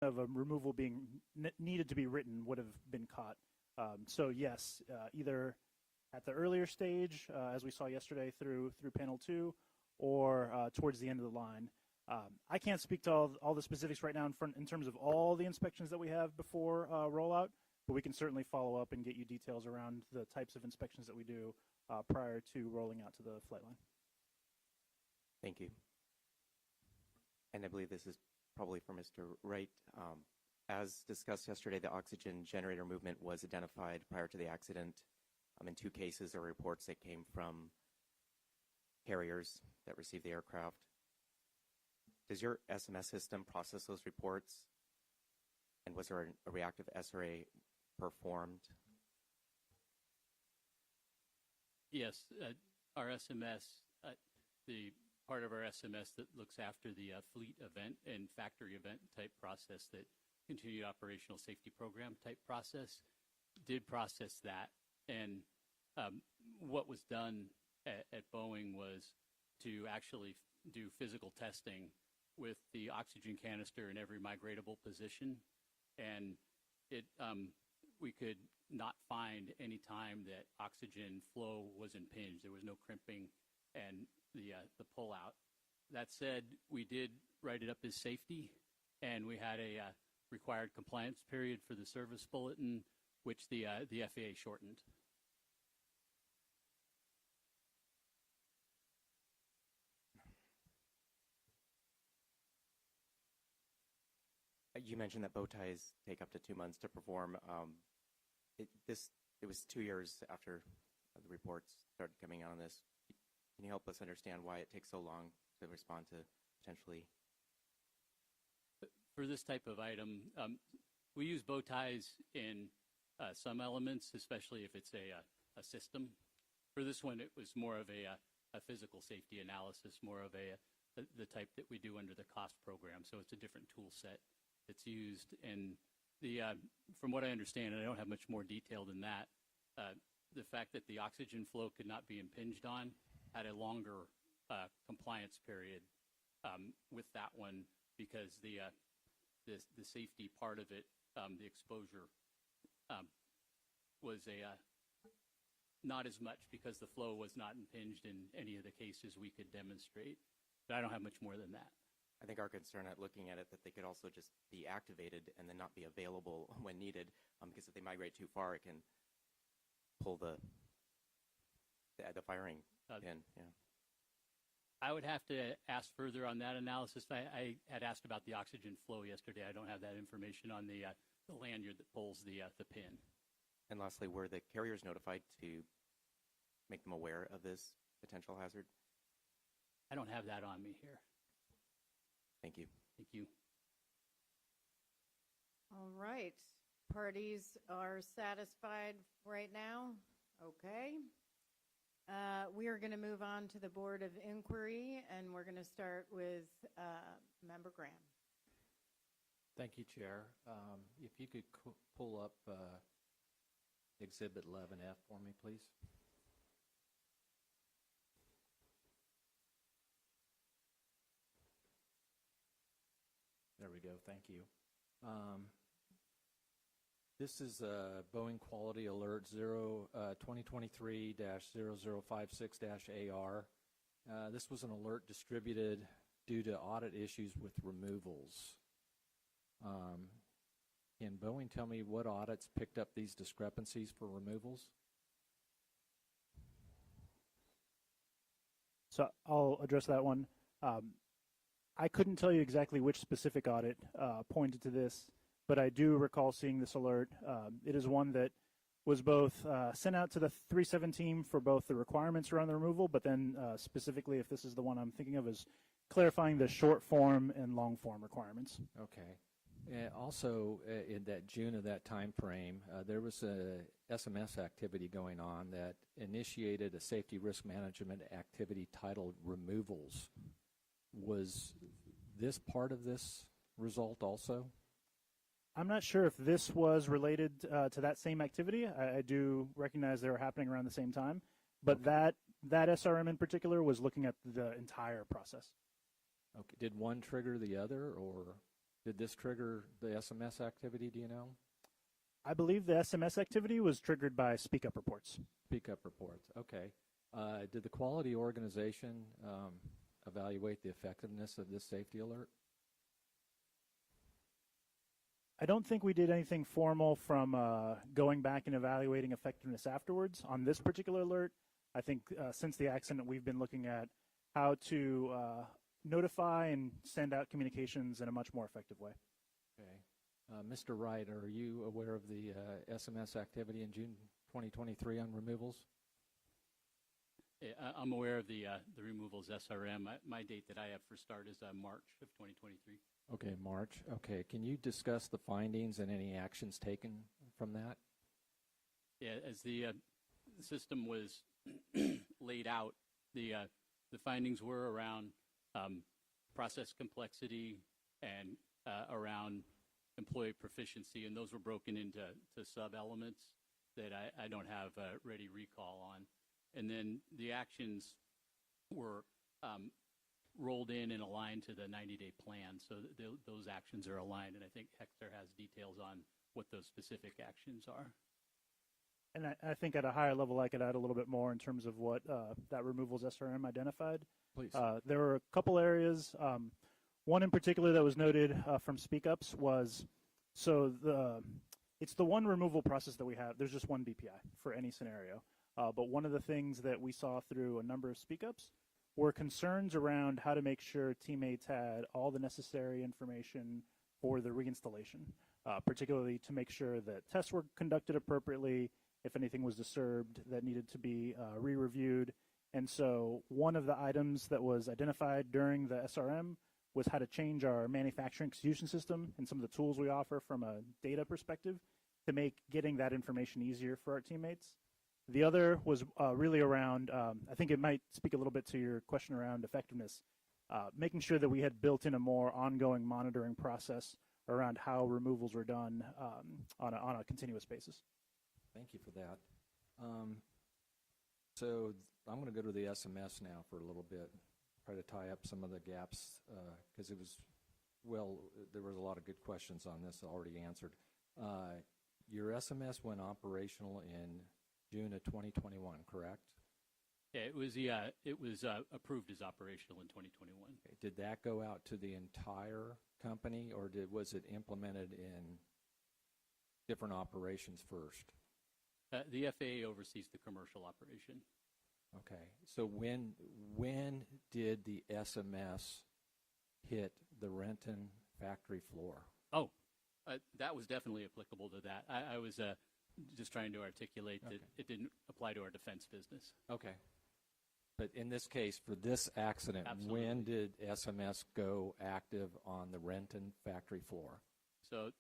of a removal being needed to be written would have been caught. So yes, either at the earlier stage, as we saw yesterday through panel 2, or towards the end of the line. I can't speak to all the specifics right now in terms of all the inspections that we have before rollout, but we can certainly follow up and get you details around the types of inspections that we do prior to rolling out to the flight line. Thank you. And I believe this is probably for Mr. Wright. As discussed yesterday, the oxygen generator movement was identified prior to the accident. In 2 cases, there were reports that came from carriers that received the aircraft. Does your SMS system process those reports? And was there a reactive SRA performed? Yes, our SMS, the part of our SMS that looks after the fleet event and factory event type process, that continued operational safety program type process, did process that. And what was done at Boeing was to actually do physical testing with the oxygen canister in every migratable position. And we could not find any time that oxygen flow was impinged. There was no crimping and the pullout. That said, we did write it up as safety, and we had a required compliance period for the service bulletin, which the FAA shortened. You mentioned that bow ties take up to 2 months to perform. It was 2 years after the reports started coming out on this. Can you help us understand why it takes so long to respond to potentially? For this type of item, we use bow ties in some elements, especially if it's a system. For this one, it was more of a physical safety analysis, more of the type that we do under the cost program. So it's a different tool set that's used. And from what I understand, and I don't have much more detail than that, the fact that the oxygen flow could not be impinged on had a longer compliance period with that one, because the safety part of it, the exposure, was not as much, because the flow was not impinged in any of the cases we could demonstrate. But I don't have much more than that. I think our concern at looking at it, that they could also just be activated and then not be available when needed, because if they migrate too far, it can pull the firing pin. Yeah. I would have to ask further on that analysis. I had asked about the oxygen flow yesterday. I don't have that information on the lanyard that pulls the pin. And lastly, were the carriers notified to make them aware of this potential hazard? I don't have that on me here. Thank you. Thank you. All right. Parties are satisfied right now? Okay. We are going to move on to the Board of Inquiry, and we're going to start with Member Graham. Thank you, Chair. If you could pull up Exhibit 11F for me, please. There we go. Thank you. This is Boeing Quality Alert 2023-0056-AR. This was an alert distributed due to audit issues with removals. Can Boeing tell me what audits picked up these discrepancies for removals? So I'll address that one. I couldn't tell you exactly which specific audit pointed to this, but I do recall seeing this alert. It is one that was both sent out to the 37 team for both the requirements around the removal, but then specifically, if this is the one I'm thinking of, is clarifying the short form and long form requirements. Okay. Also, in that June of that time frame, there was a SMS activity going on that initiated a safety risk management activity titled removals. Was this part of this result also? I'm not sure if this was related to that same activity. I do recognize they were happening around the same time, but okay. that SRM in particular was looking at the entire process. Okay. Did one trigger the other, or Did this trigger the SMS activity, do you know? I believe the SMS activity was triggered by speak up reports. Speak up reports, okay. Did the quality organization evaluate the effectiveness of this safety alert? I don't think we did anything formal from going back and evaluating effectiveness afterwards on this particular alert. I think since the accident, we've been looking at how to notify and send out communications in a much more effective way. Okay. Mr. Wright, are you aware of the SMS activity in June 2023 on removals? Yeah, I'm aware of the removals SRM. My date that I have for start is March of 2023. Okay, March. Okay, can you discuss the findings and any actions taken from that? Yeah, as the system was laid out, the findings were around process complexity and around employee proficiency, and those were broken into sub-elements that I don't have a ready recall on. And then the actions were rolled in and aligned to the 90-day plan, so those actions are aligned, and I think Hector has details on what those specific actions are. And I think at a higher level, I could add a little bit more in terms of what that removals SRM identified. Please. There were a couple areas. One in particular that was noted from speak-ups was, so it's the one removal process that we have. There's just one BPI for any scenario. But one of the things that we saw through a number of speak-ups were concerns around how to make sure teammates had all the necessary information for the reinstallation, particularly to make sure that tests were conducted appropriately, if anything was disturbed that needed to be re-reviewed. And so one of the items that was identified during the SRM was how to change our manufacturing execution system and some of the tools we offer from a data perspective to make getting that information easier for our teammates. The other was really around, I think it might speak a little bit to your question around effectiveness, making sure that we had built in a more ongoing monitoring process around how removals were done on a continuous basis. Thank you for that. So I'm going to go to the SMS now for a little bit, try to tie up some of the gaps, because there was a lot of good questions on this already answered. Your SMS went operational in June of 2021, correct? Yeah, it was approved as operational in 2021. Okay. Did that go out to the entire company, or was it implemented in different operations first? The FAA oversees the commercial operation. Okay. So when did the SMS hit the Renton factory floor? Oh, that was definitely applicable to that. I was just trying to articulate that it didn't apply to our defense business. Okay. But in this case, for this accident, Absolutely. When did SMS go active on the Renton factory floor? So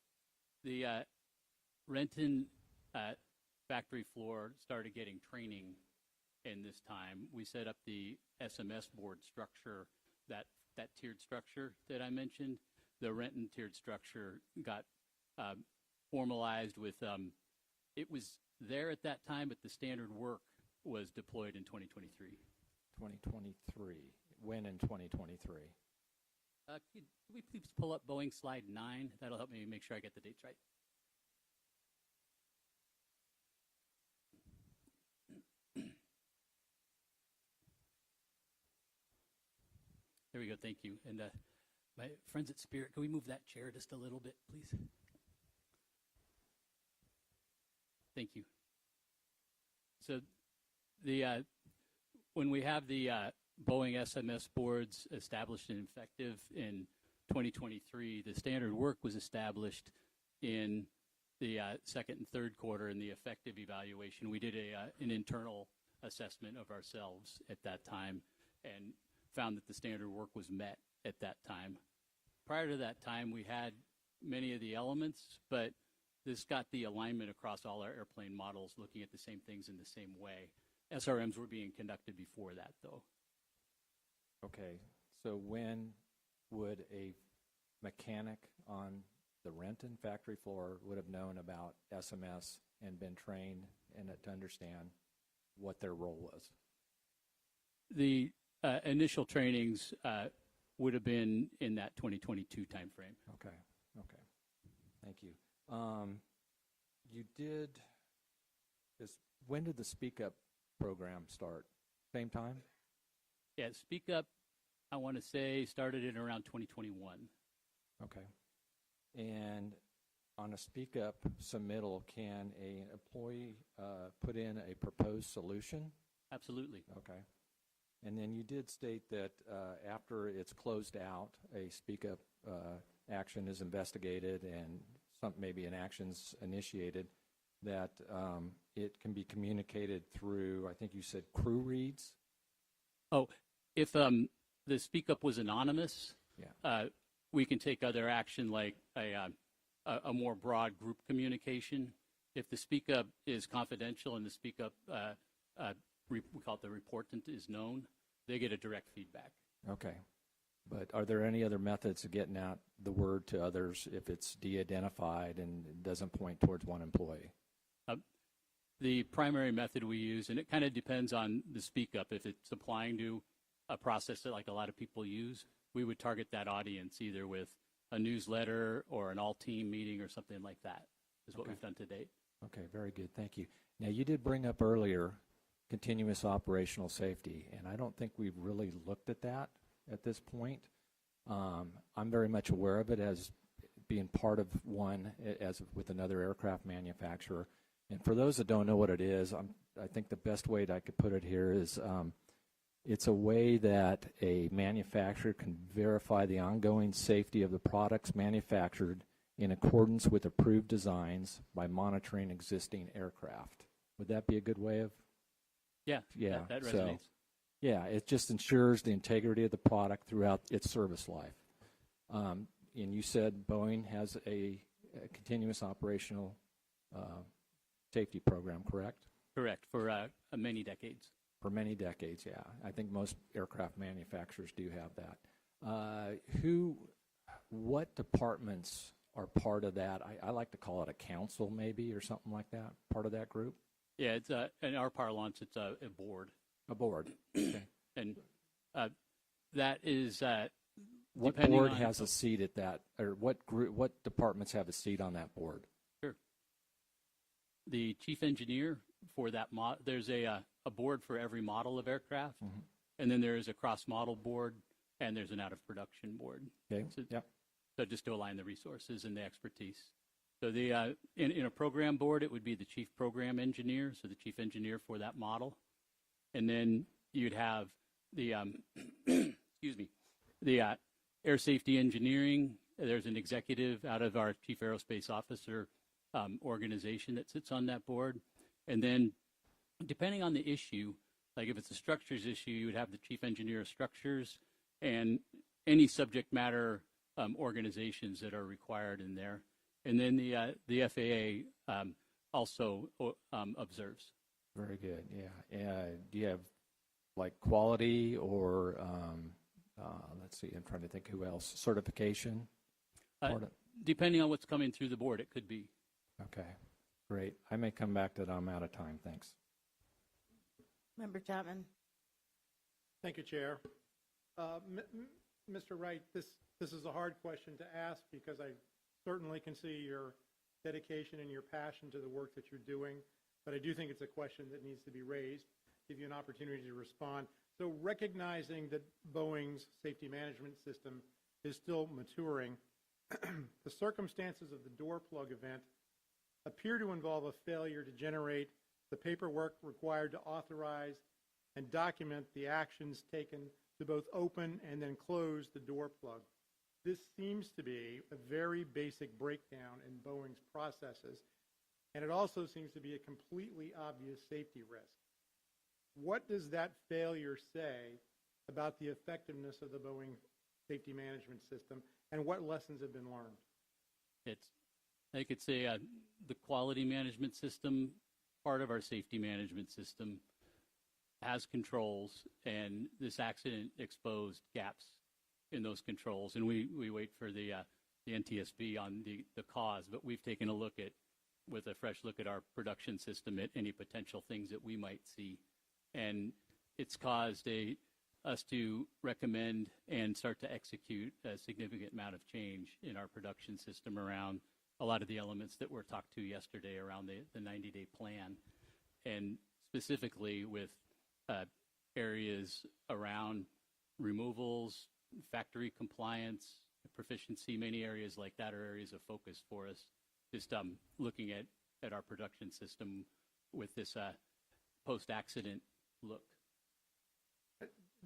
the Renton factory floor started getting training in this time. We set up the SMS board structure, that tiered structure that I mentioned. The Renton tiered structure got formalized with, it was there at that time, but the standard work was deployed in 2023. 2023. When in 2023? Could we please pull up Boeing slide 9? That'll help me make sure I get the dates right. There we go. Thank you. And my friends at Spirit, can we move that chair just a little bit, please? Thank you. So when we have the Boeing SMS boards established and effective in 2023, the standard work was established in the second and third quarter. In the effective evaluation, we did an internal assessment of ourselves at that time and found that the standard work was met at that time. Prior to that time, we had many of the elements, but this got the alignment across all our airplane models, looking at the same things in the same way. SRMs were being conducted before that, though. Okay. So when would a mechanic on the Renton factory floor would have known about SMS and been trained and to understand what their role was? The initial trainings would have been in that 2022 timeframe. Okay. Thank you. You did this. When did the Speak Up program start? Same time? Yeah, Speak Up, I want to say, started in around 2021. Okay. And on a Speak Up submittal, can an employee put in a proposed solution? Absolutely. Okay. And then you did state that after it's closed out, a Speak Up action is investigated and maybe an action's initiated, that it can be communicated through, I think you said, crew reads? Oh, if the Speak Up was anonymous, Yeah. we can take other action like a more broad group communication. If the Speak Up is confidential and the Speak Up, we call it the reportant, is known, they get a direct feedback. Okay. But are there any other methods of getting out the word to others if it's de-identified and it doesn't point towards one employee? The primary method we use, and it kind of depends on the Speak Up, if it's applying to a process that like a lot of people use, we would target that audience either with a newsletter or an all-team meeting or something like that is what we've done to date. Okay, very good. Thank you. Now, you did bring up earlier continuous operational safety, and I don't think we've really looked at that at this point. I'm very much aware of it as being part of one as with another aircraft manufacturer. And for those that don't know what it is, I think the best way that I could put it here is it's a way that a manufacturer can verify the ongoing safety of the products manufactured in accordance with approved designs by monitoring existing aircraft. Would that be a good way of? Yeah, that resonates. Yeah, it just ensures the integrity of the product throughout its service life. And you said Boeing has a continuous operational safety program, correct? Correct, for many decades. For many decades, yeah. I think most aircraft manufacturers do have that. What departments are part of that? I like to call it a council maybe or something like that, part of that group? Yeah, it's in our parlance, it's a board. A board, okay. And that is what board has a seat at that, or what departments have a seat on that board? Sure. The chief engineer for that there's a board for every model of aircraft, and then there is a cross-model board, and there's an out-of-production board. Okay. So just to align the resources and the expertise. So the in a program board, it would be the chief program engineer, so the chief engineer for that model, and then you'd have the excuse me, the air safety engineering. There's an executive out of our chief aerospace officer organization that sits on that board, and then depending on the issue, like if it's a structures issue, you would have the chief engineer of structures and any subject matter organizations that are required in there. And then the FAA also observes. Very good, yeah. Do you have like quality or, let's see, I'm trying to think who else, certification? Depending on what's coming through the board, it could be. Okay, great. I may come back to that. I'm out of time. Thanks. Member Chapman. Thank you, Chair. Mr. Wright, this is a hard question to ask because I certainly can see your dedication and your passion to the work that you're doing, but I do think it's a question that needs to be raised, give you an opportunity to respond. So recognizing that Boeing's safety management system is still maturing, the circumstances of the door plug event appear to involve a failure to generate the paperwork required to authorize and document the actions taken to both open and then close the door plug. This seems to be a very basic breakdown in Boeing's processes, and it also seems to be a completely obvious safety risk. What does that failure say about the effectiveness of the Boeing safety management system, and what lessons have been learned? I could say the quality management system, part of our safety management system, has controls, and this accident exposed gaps in those controls, and we wait for the NTSB on the cause, but we've taken a look at, with a fresh look at our production system, at any potential things that we might see, and it's caused us to recommend and start to execute a significant amount of change in our production system around a lot of the elements that were talked to yesterday around the 90-day plan, and specifically with areas around removals, factory compliance, proficiency. Many areas like that are areas of focus for us. Just looking at our production system with this post-accident look.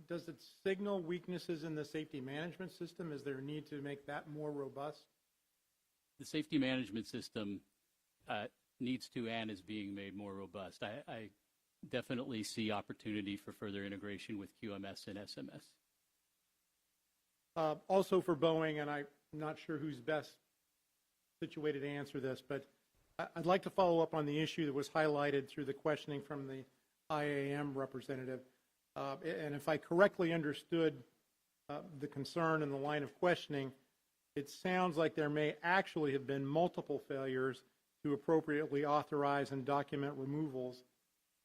Does it signal weaknesses in the safety management system? Is there a need to make that more robust? The safety management system needs to and is being made more robust. I definitely see opportunity for further integration with QMS and SMS. Also for Boeing, and I'm not sure who's best situated to answer this, but I'd like to follow up on the issue that was highlighted through the questioning from the IAM representative. And if I correctly understood the concern and the line of questioning, it sounds like there may actually have been multiple failures to appropriately authorize and document removals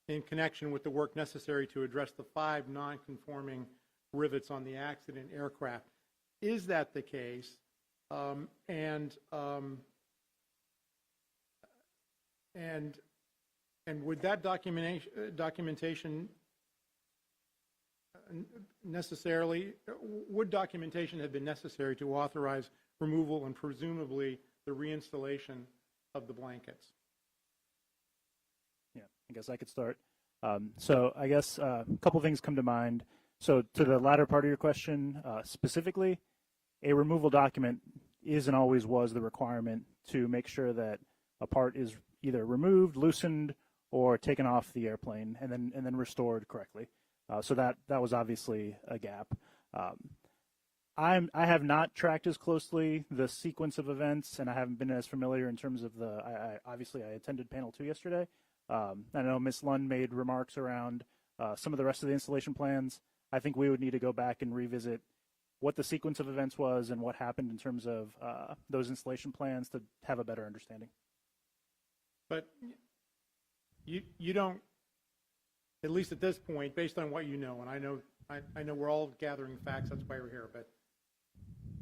in connection with the work necessary to address the 5 non-conforming rivets on the accident aircraft. Is that the case? And would that documentation necessarily, would documentation have been necessary to authorize removal and presumably the reinstallation of the blankets? Yeah, I guess I could start. So I guess a couple things come to mind. So to the latter part of your question, specifically, a removal document is and always was the requirement to make sure that a part is either removed, loosened, or taken off the airplane and then restored correctly. So that was obviously a gap. I have not tracked as closely the sequence of events, and I haven't been as familiar in terms of obviously I attended panel 2 yesterday. I know Ms. Lund made remarks around some of the rest of the installation plans. I think we would need to go back and revisit what the sequence of events was and what happened in terms of those installation plans to have a better understanding. But you don't, at least at this point, based on what you know, and I know we're all gathering facts, that's why we're here, but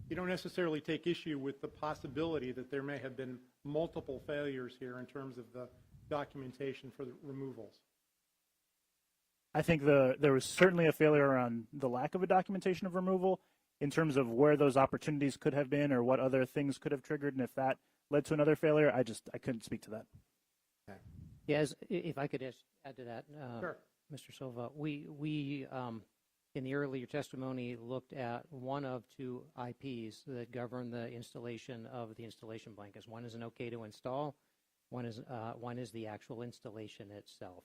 you don't necessarily take issue with the possibility that there may have been multiple failures here in terms of the documentation for the removals. I think there was certainly a failure around the lack of a documentation of removal in terms of where those opportunities could have been or what other things could have triggered, and if that led to another failure, I couldn't speak to that. Okay. Yes, if I could add to that, Sure. Mr. Silva, we in the earlier testimony looked at one of 2 IPs that govern the installation of the installation blankets. One is an OK to install. One is the actual installation itself.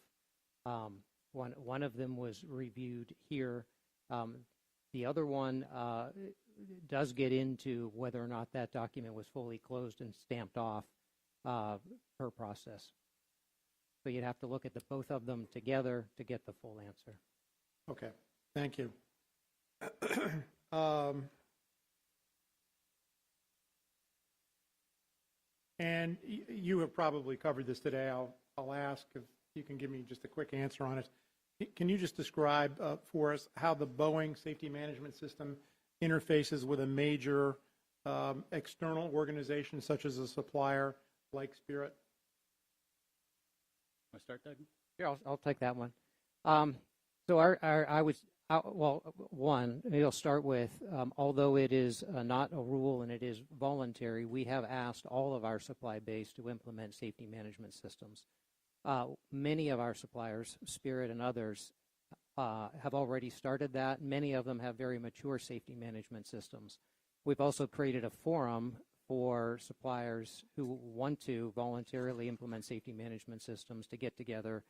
One of them was reviewed here. The other one does get into whether or not that document was fully closed and stamped off per process. So you'd have to look at both of them together to get the full answer. Okay, thank you. And you have probably covered this today. I'll ask if you can give me just a quick answer on it. Can you just describe for us how the Boeing safety management system interfaces with a major external organization such as a supplier like Spirit? Want to start, Doug? Here, I'll take that one. So maybe I'll start with, although it is not a rule and it is voluntary, we have asked all of our supply base to implement safety management systems. Many of our suppliers, Spirit and others, have already started that. Many of them have very mature safety management systems. We've also created a forum for suppliers who want to voluntarily implement safety management systems to get together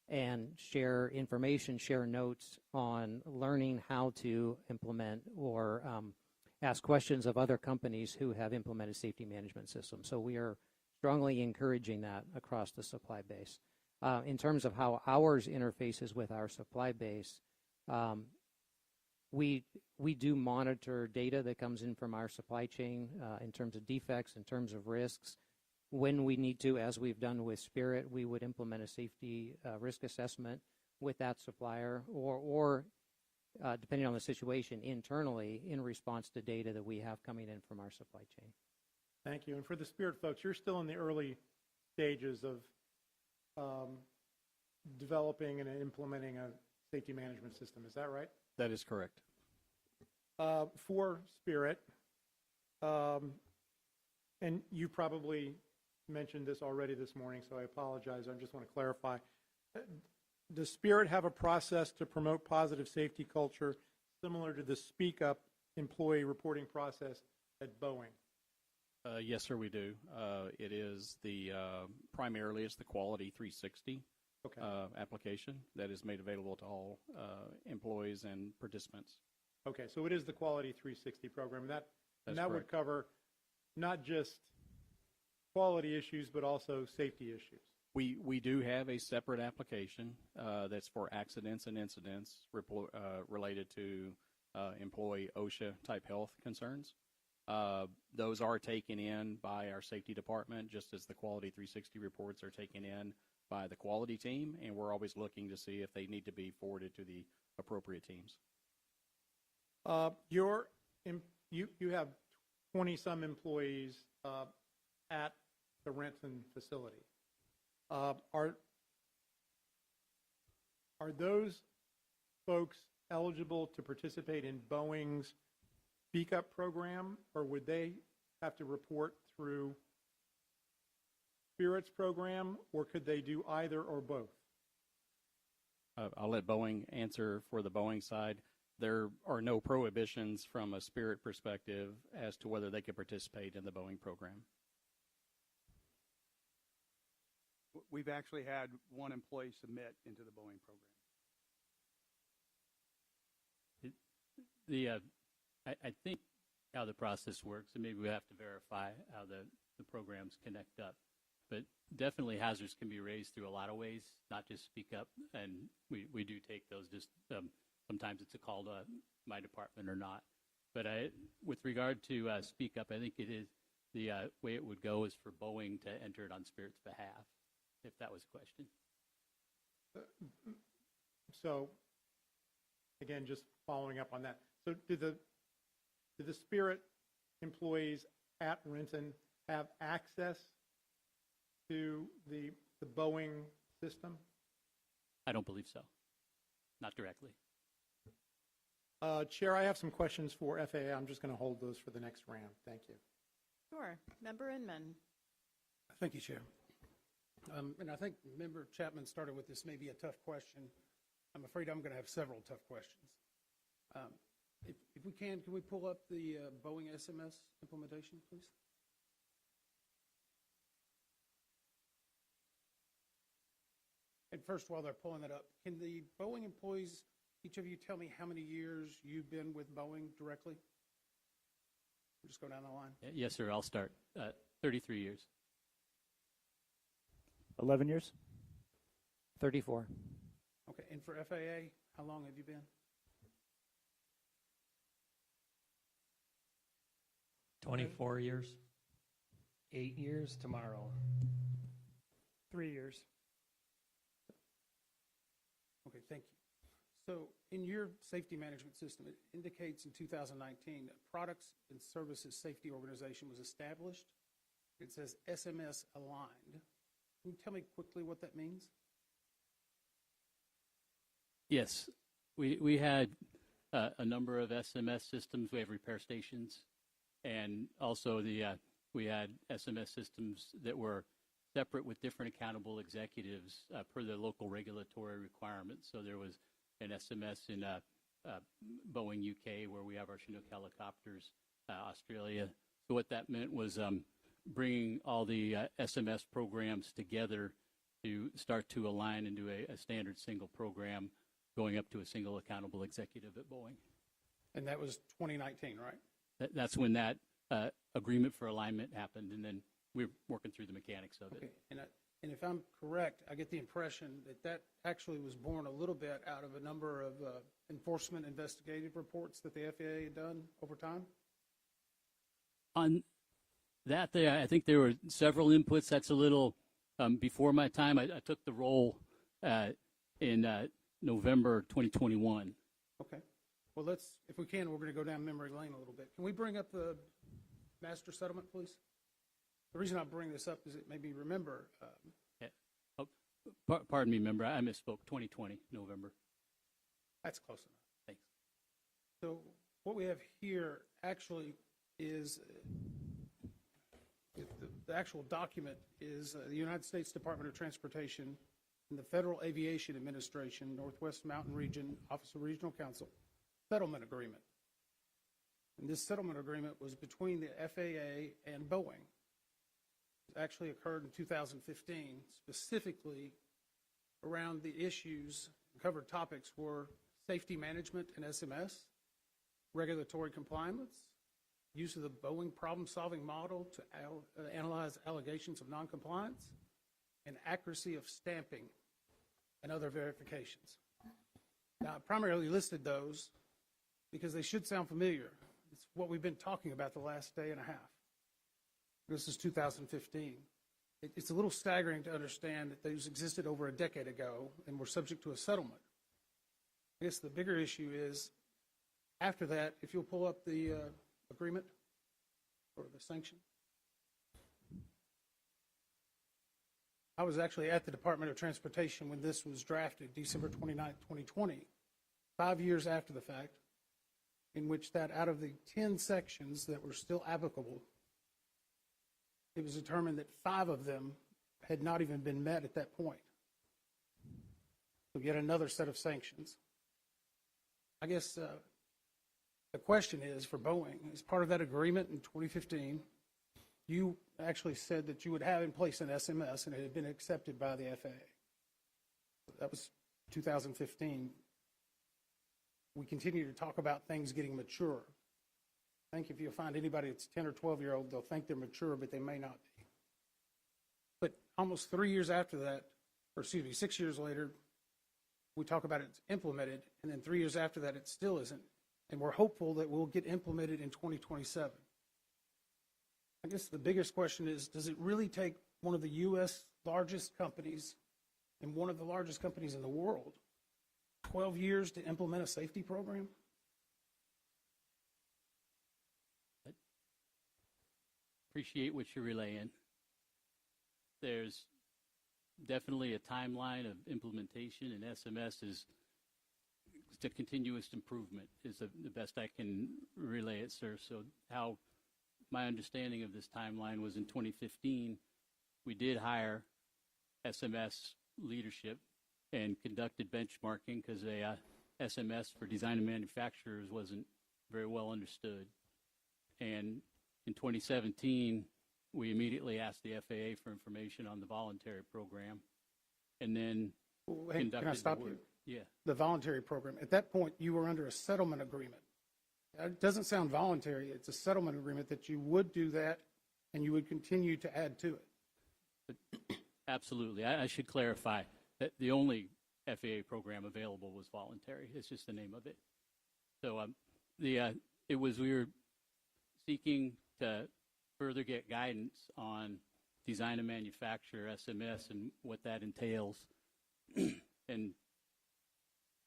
and share information, share notes on learning how to implement or ask questions of other companies who have implemented safety management systems. So we are strongly encouraging that across the supply base. In terms of how ours interfaces with our supply base, we do monitor data that comes in from our supply chain in terms of defects, in terms of risks. When we need to, as we've done with Spirit, we would implement a safety risk assessment with that supplier or depending on the situation, internally in response to data that we have coming in from our supply chain. Thank you. And for the Spirit folks, you're still in the early stages of developing and implementing a safety management system. Is that right? That is correct. For Spirit, and you probably mentioned this already this morning, so I apologize. I just want to clarify. Does Spirit have a process to promote positive safety culture similar to the Speak Up employee reporting process at Boeing? Yes, sir, we do. It is the primarily it's the Quality 360 Okay. application that is made available to all employees and participants. Okay, so it is the Quality 360 program. And that That's would cover not just quality issues, but also safety issues. We do have a separate application that's for accidents and incidents related to employee OSHA type health concerns. Those are taken in by our safety department, just as the Quality 360 reports are taken in by the quality team, and we're always looking to see if they need to be forwarded to the appropriate teams. You have 20-some employees at the Renton facility. Are those folks eligible to participate in Boeing's Speak Up program, or would they have to report through Spirit's program, or could they do either or both? I'll let Boeing answer for the Boeing side. There are no prohibitions from a Spirit perspective as to whether they could participate in the Boeing program. We've actually had one employee submit into the Boeing program. I think how the process works, and maybe we have to verify how the programs connect up. But definitely hazards can be raised through a lot of ways, not just Speak Up. And we do take those just sometimes it's a call to my department or not. But with regard to Speak Up, I think it is the way it would go is for Boeing to enter it on Spirit's behalf, if that was a question. So, again, just following up on that. So do the Spirit employees at Renton have access to the Boeing system? I don't believe so. Not directly. Chair, I have some questions for FAA. I'm just going to hold those for the next round. Thank you. Sure. Member Inman. Thank you, Chair. And I think Member Chapman started with this may be a tough question. I'm afraid I'm going to have several tough questions. If we can we pull up the Boeing SMS implementation, please? And first, while they're pulling that up, can the Boeing employees, each of you tell me how many years you've been with Boeing directly? We'll just go down the line. Yes, sir. I'll start. 33 years. 11 years? 34. Okay, and for FAA, how long have you been? 24 years. 8 years tomorrow. 3 years. Okay, thank you. So in your safety management system, it indicates in 2019, a Products and Services Safety Organization was established. It says SMS aligned. Can you tell me quickly what that means? Yes. We had a number of SMS systems. We have repair stations. And also we had SMS systems that were separate with different accountable executives per the local regulatory requirements. So there was an SMS in Boeing UK where we have our Chinook helicopters, Australia. So what that meant was bringing all the SMS programs together to start to align into a standard single program going up to a single accountable executive at Boeing. And that was 2019, right? That's when that agreement for alignment happened, and then we're working through the mechanics of Okay. it. And if I'm correct, I get the impression that actually was born a little bit out of a number of enforcement investigative reports that the FAA had done over time? On that, I think there were several inputs. That's a little before my time. I took the role in November 2021. Okay. Well, if we can, we're going to go down memory lane a little bit. Can we bring up the master settlement, please? The reason I bring this up is it made me remember, Pardon me, member, I misspoke. 2020, November. that's close enough. Thanks. So what we have here actually is, the actual document is the United States Department of Transportation and the Federal Aviation Administration, Northwest Mountain Region, Office of Regional Counsel, settlement agreement. And this settlement agreement was between the FAA and Boeing. It actually occurred in 2015, specifically around the issues. Covered topics were safety management and SMS, regulatory compliance, use of the Boeing problem-solving model to analyze allegations of noncompliance, and accuracy of stamping and other verifications. Now, I primarily listed those because they should sound familiar. It's what we've been talking about the last day and a half. This is 2015. It's a little staggering to understand that those existed over a decade ago and were subject to a settlement. I guess the bigger issue is, after that, if you'll pull up the agreement or the sanction. I was actually at the Department of Transportation when this was drafted, December 29, 2020, 5 years after the fact, in which that out of the 10 sections that were still applicable, it was determined that 5 of them had not even been met at that point. So yet another set of sanctions. I guess the question is for Boeing, as part of that agreement in 2015, you actually said that you would have in place an SMS and it had been accepted by the FAA. That was 2015. We continue to talk about things getting mature. I think if you find anybody that's 10 or 12-year-old, they'll think they're mature, but they may not be. But almost 3 years after that, or excuse me, 6 years later, we talk about it's implemented, and then 3 years after that, it still isn't. And we're hopeful that we'll get implemented in 2027. I guess the biggest question is, does it really take one of the U.S. largest companies and one of the largest companies in the world 12 years to implement a safety program? Appreciate what you're relaying. There's definitely a timeline of implementation, and SMS is the continuous improvement is the best I can relay it, sir. So how my understanding of this timeline was in 2015, we did hire SMS leadership and conducted benchmarking because SMS for design and manufacturers wasn't very well understood. And in 2017, we immediately asked the FAA for information on the voluntary program, and then conducted can I stop the work. you? Yeah. The voluntary program. At that point, you were under a settlement agreement. It doesn't sound voluntary. It's a settlement agreement that you would do that and you would continue to add to it. Absolutely. I should clarify that the only FAA program available was voluntary. It's just the name of it. So it was we were seeking to further get guidance on design and manufacture SMS and what that entails, and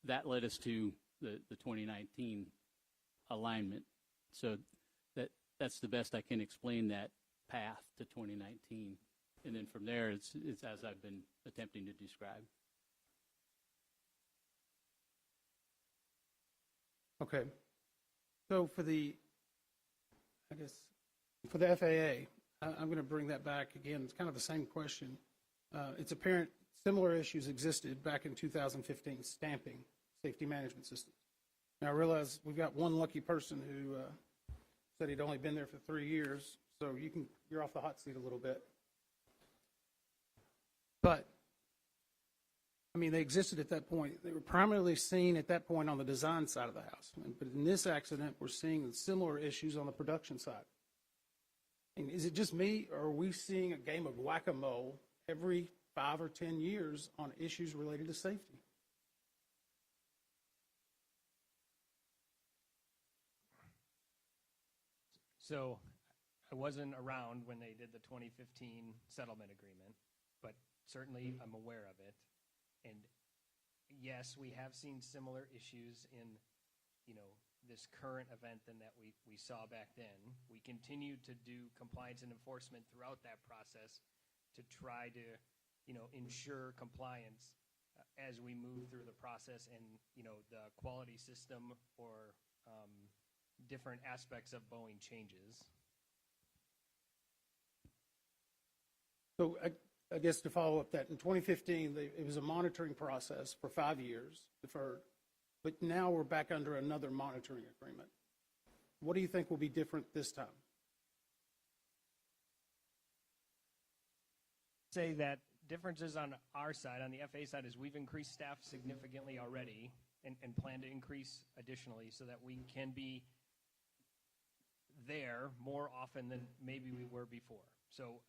that led us to the 2019 alignment. So that's the best I can explain that path to 2019. And then from there, it's as I've been attempting to describe. Okay. So for the FAA, I'm going to bring that back again. It's kind of the same question. It's apparent similar issues existed back in 2015, stamping, safety management systems. Now, I realize we've got one lucky person who said he'd only been there for 3 years, so you're off the hot seat a little bit. But, I mean, they existed at that point. They were primarily seen at that point on the design side of the house. But in this accident, we're seeing similar issues on the production side. And is it just me, or are we seeing a game of whack-a-mole every 5 or 10 years on issues related to safety? So I wasn't around when they did the 2015 settlement agreement, but certainly I'm aware of it. And yes, we have seen similar issues in, this current event than that we saw back then. We continue to do compliance and enforcement throughout that process to try to, ensure compliance as we move through the process, and, the quality system or different aspects of Boeing changes. So I guess to follow up that, in 2015, it was a monitoring process for 5 years, deferred, but now we're back under another monitoring agreement. What do you think will be different this time? Say that differences on our side, on the FAA side, is we've increased staff significantly already and plan to increase additionally so that we can be there more often than maybe we were before. So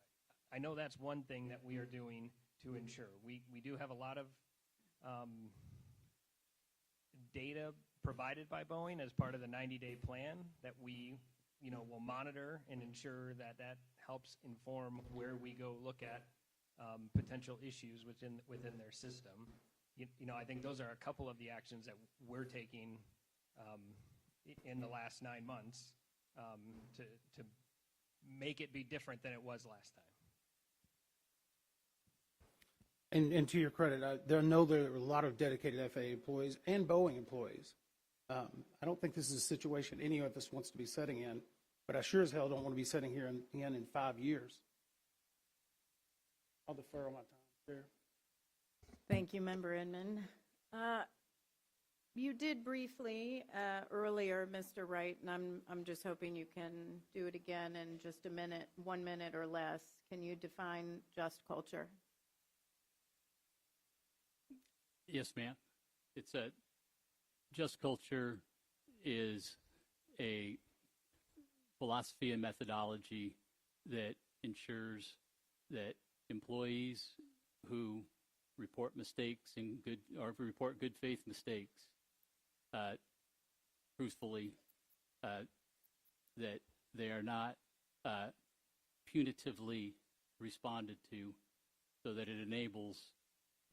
I know that's one thing that we are doing to ensure. We do have a lot of data provided by Boeing as part of the 90-day plan that we will monitor and ensure that helps inform where we go look at potential issues within their system. I think those are a couple of the actions that we're taking in the last 9 months to make it be different than it was last time. And to your credit, I know there are a lot of dedicated FAA employees and Boeing employees. I don't think this is a situation any of us wants to be sitting in, but I sure as hell don't want to be sitting here in 5 years. I'll defer on my time. Chair. Thank you, Member Inman. You did briefly earlier, Mr. Wright, and I'm just hoping you can do it again in just a minute, 1 minute or less. Can you define just culture? Yes, ma'am. It's a just culture is a philosophy and methodology that ensures that employees who report mistakes or report good faith mistakes truthfully, that they are not punitively responded to, so that it enables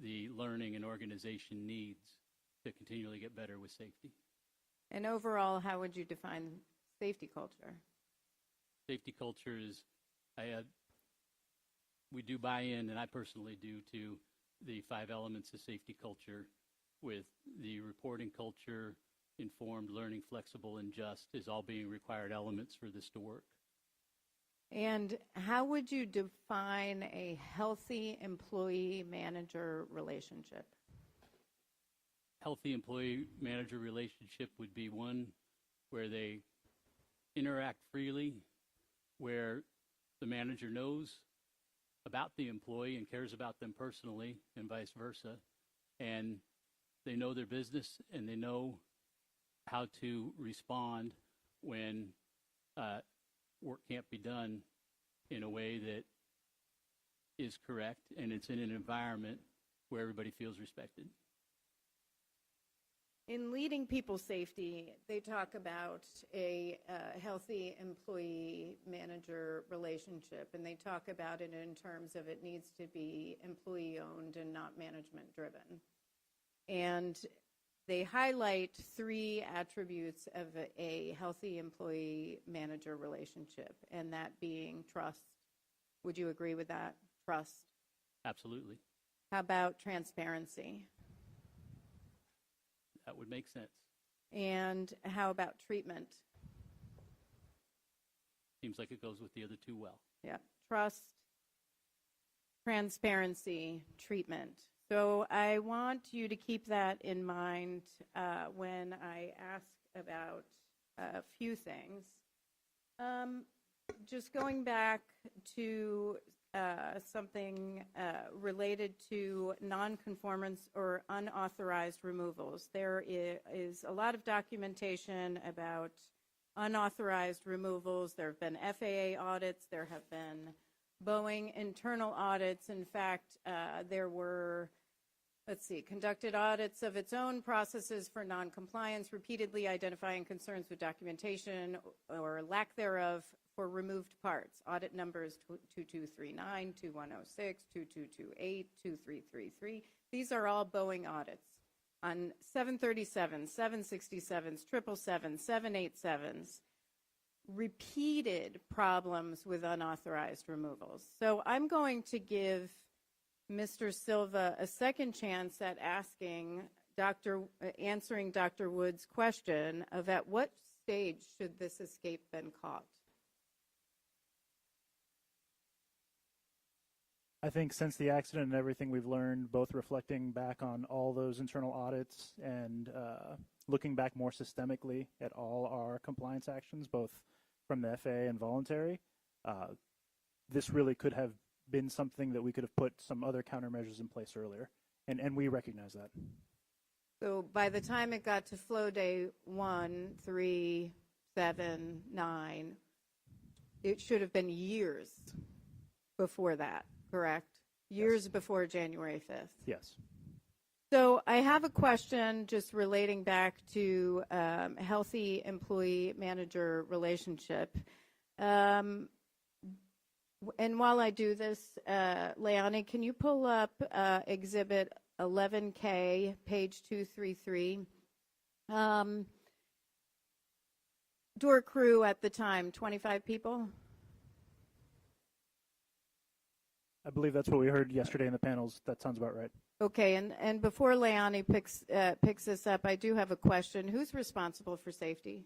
the learning and organization needs to continually get better with safety. And overall, how would you define safety culture? Safety culture is, we do buy in, and I personally do, to the 5 elements of safety culture, with the reporting culture, informed, learning, flexible, and just is all being required elements for this to work. And how would you define a healthy employee-manager relationship? Healthy employee-manager relationship would be one where they interact freely, where the manager knows about the employee and cares about them personally, and vice versa, and they know their business and they know how to respond when work can't be done in a way that is correct, and it's in an environment where everybody feels respected. In leading people's safety, they talk about a healthy employee-manager relationship, and they talk about it in terms of it needs to be employee-owned and not management-driven. And they highlight 3 attributes of a healthy employee-manager relationship, and that being trust. Would you agree with that? Trust. Absolutely. How about transparency? That would make sense. And how about treatment? Seems like it goes with the other 2 well. Yeah, trust, transparency, treatment. So I want you to keep that in mind when I ask about a few things. Just going back to something related to nonconformance or unauthorized removals. There is a lot of documentation about unauthorized removals. There have been FAA audits. There have been Boeing internal audits. In fact, there were, conducted audits of its own processes for noncompliance, repeatedly identifying concerns with documentation or lack thereof for removed parts. Audit numbers 2239, 2106, 2228, 2333. These are all Boeing audits. on 737s, 767s, 777s, 787s, repeated problems with unauthorized removals. So I'm going to give Mr. Silva a second chance at answering Dr. Wood's question of at what stage should this escape been caught? I think since the accident and everything we've learned, both reflecting back on all those internal audits and looking back more systemically at all our compliance actions, both from the FAA and voluntary, this really could have been something that we could have put some other countermeasures in place earlier, and we recognize that. So by the time it got to flow day 1, 3, 7, 9, it should have been years before that, correct? Years before January 5th. Yes. So I have a question just relating back to healthy employee-manager relationship. And while I do this, Leonie, can you pull up Exhibit 11K, page 233? Door crew at the time, 25 people? I believe that's what we heard yesterday in the panels. That sounds about right. Okay, and before Leonie picks this up, I do have a question. Who's responsible for safety?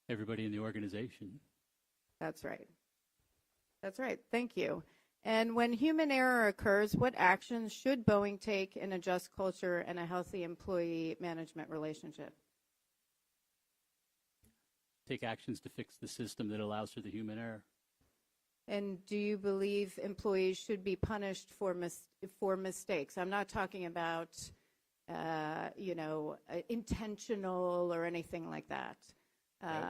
Everybody in the organization. That's right. That's right. Thank you. And when human error occurs, what actions should Boeing take in a just culture and a healthy employee management relationship? Take actions to fix the system that allows for the human error. And do you believe employees should be punished for mistakes? I'm not talking about, intentional or anything like that.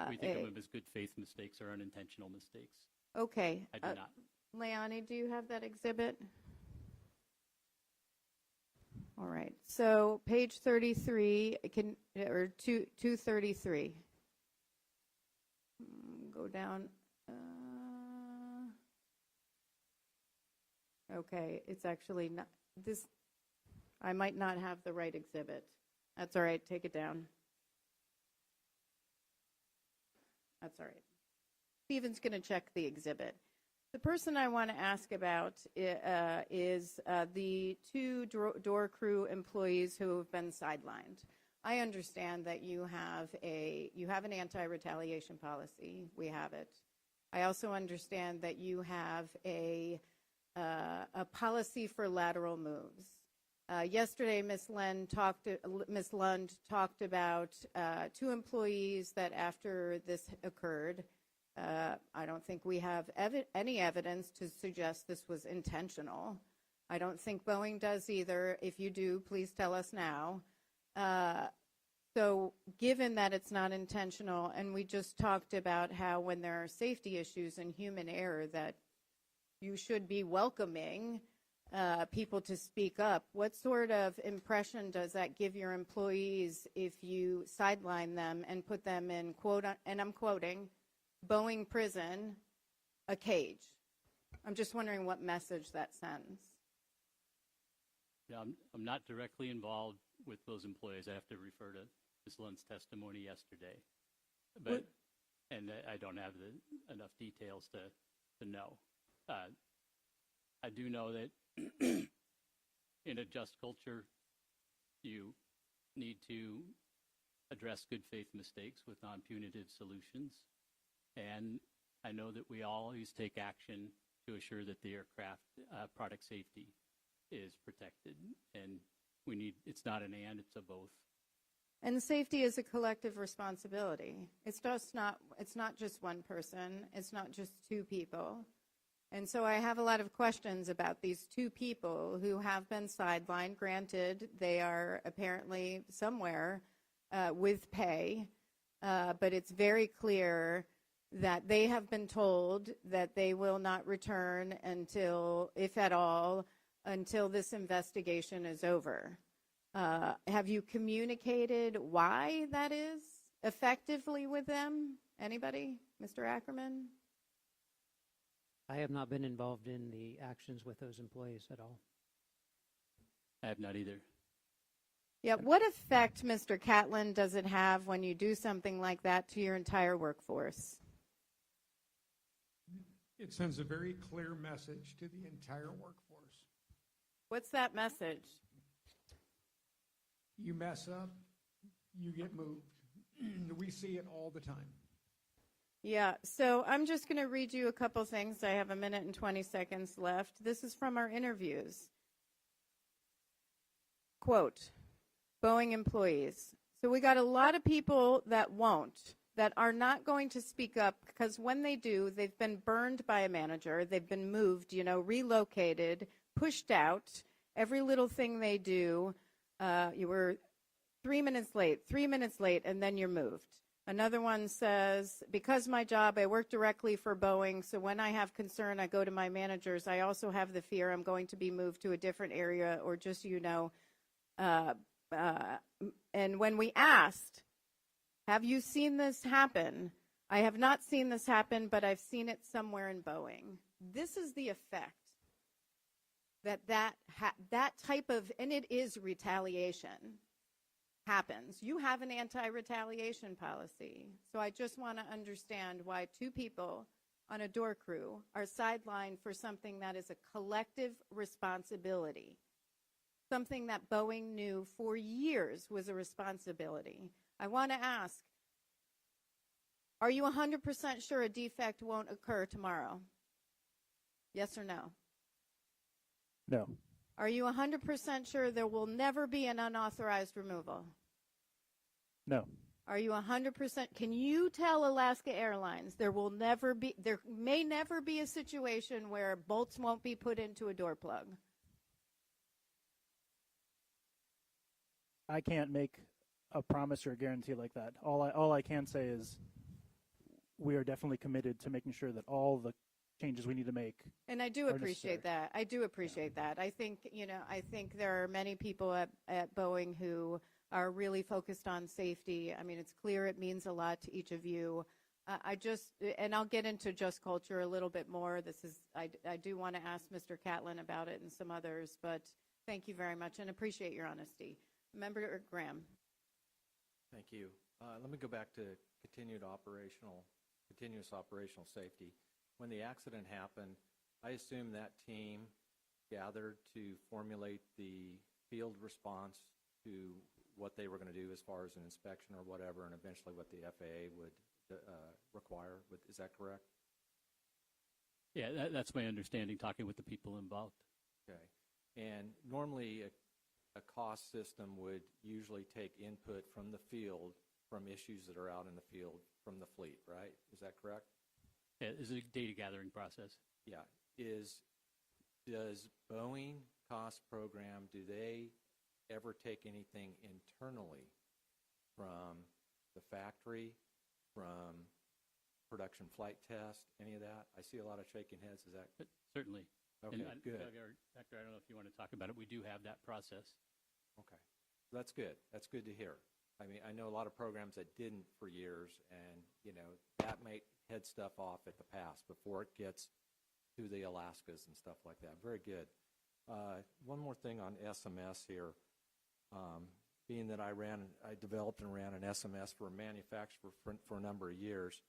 We think of them as good faith mistakes or unintentional mistakes. Okay. I do not. Leonie, do you have that exhibit? All right. So page 33, 233. Go down. Okay, it's actually not this. I might not have the right exhibit. That's all right. Take it down. That's all right. Stephen's going to check the exhibit. The person I want to ask about is the 2 door crew employees who have been sidelined. I understand that you have an anti-retaliation policy. We have it. I also understand that you have a policy for lateral moves. Yesterday, Ms. Lund talked about 2 employees that after this occurred, I don't think we have any evidence to suggest this was intentional. I don't think Boeing does either. If you do, please tell us now. So given that it's not intentional, and we just talked about how when there are safety issues and human error that you should be welcoming people to speak up, what sort of impression does that give your employees if you sideline them and put them in, quote, and I'm quoting, Boeing prison, a cage? I'm just wondering what message that sends. Yeah, I'm not directly involved with those employees. I have to refer to Ms. Lund's testimony yesterday. But and I don't have enough details to know. I do know that in a just culture, you need to address good faith mistakes with non-punitive solutions. And I know that we always take action to assure that the aircraft product safety is protected. And it's not an and, it's a both. And safety is a collective responsibility. It's not just one person. It's not just 2 people. And so I have a lot of questions about these 2 people who have been sidelined. Granted, they are apparently somewhere with pay, but it's very clear that they have been told that they will not return until, if at all, until this investigation is over. Have you communicated why that is effectively with them? Anybody? Mr. Ackerman? I have not been involved in the actions with those employees at all. I have not either. Yeah, what effect, Mr. Catlin, does it have when you do something like that to your entire workforce? It sends a very clear message to the entire workforce. What's that message? You mess up, you get moved. We see it all the time. Yeah, so I'm just going to read you a couple things. I have 1 minute and 20 seconds left. This is from our interviews. Quote, Boeing employees. So we got a lot of people that won't, that are not going to speak up, because when they do, they've been burned by a manager, they've been moved, relocated, pushed out. Every little thing they do, you were 3 minutes late, and then you're moved. Another one says, because my job, I work directly for Boeing, so when I have concern, I go to my managers. I also have the fear I'm going to be moved to a different area, or just, and when we asked, have you seen this happen? I have not seen this happen, but I've seen it somewhere in Boeing. This is the effect that type of, and it is retaliation, happens. You have an anti-retaliation policy. So I just want to understand why 2 people on a door crew are sidelined for something that is a collective responsibility, something that Boeing knew for years was a responsibility. I want to ask, are you 100% sure a defect won't occur tomorrow? Yes or no? No. Are you 100% sure there will never be an unauthorized removal? No. Are you 100%? Can you tell Alaska Airlines there may never be a situation where bolts won't be put into a door plug? I can't make a promise or a guarantee like that. All I can say is we are definitely committed to making sure that all the changes we need to make. And I do appreciate that. I do appreciate that. I think, I think there are many people at Boeing who are really focused on safety. I mean, it's clear it means a lot to each of you. And I'll get into just culture a little bit more. I do want to ask Mr. Catlin about it and some others, but thank you very much and appreciate your honesty. Member Graham. Thank you. Let me go back to continuous operational safety. When the accident happened, I assume that team gathered to formulate the field response to what they were going to do as far as an inspection or whatever, and eventually what the FAA would require. Is that correct? Yeah, that's my understanding, talking with the people involved. Okay. And normally a cost system would usually take input from the field, from issues that are out in the field, from the fleet, right? Is that correct? Yeah, it's a data gathering process. Yeah. Does Boeing cost program, do they ever take anything internally from the factory, from production flight test, any of that? I see a lot of shaking heads. Is that? Certainly. Okay, good. Doctor, I don't know if you want to talk about it. We do have that process. Okay. That's good. That's good to hear. I mean, I know a lot of programs that didn't for years, and, that might head stuff off at the pass before it gets to the Alaskas and stuff like that. Very good. One more thing on SMS here. Being that I developed and ran an SMS for a manufacturer for a number of years,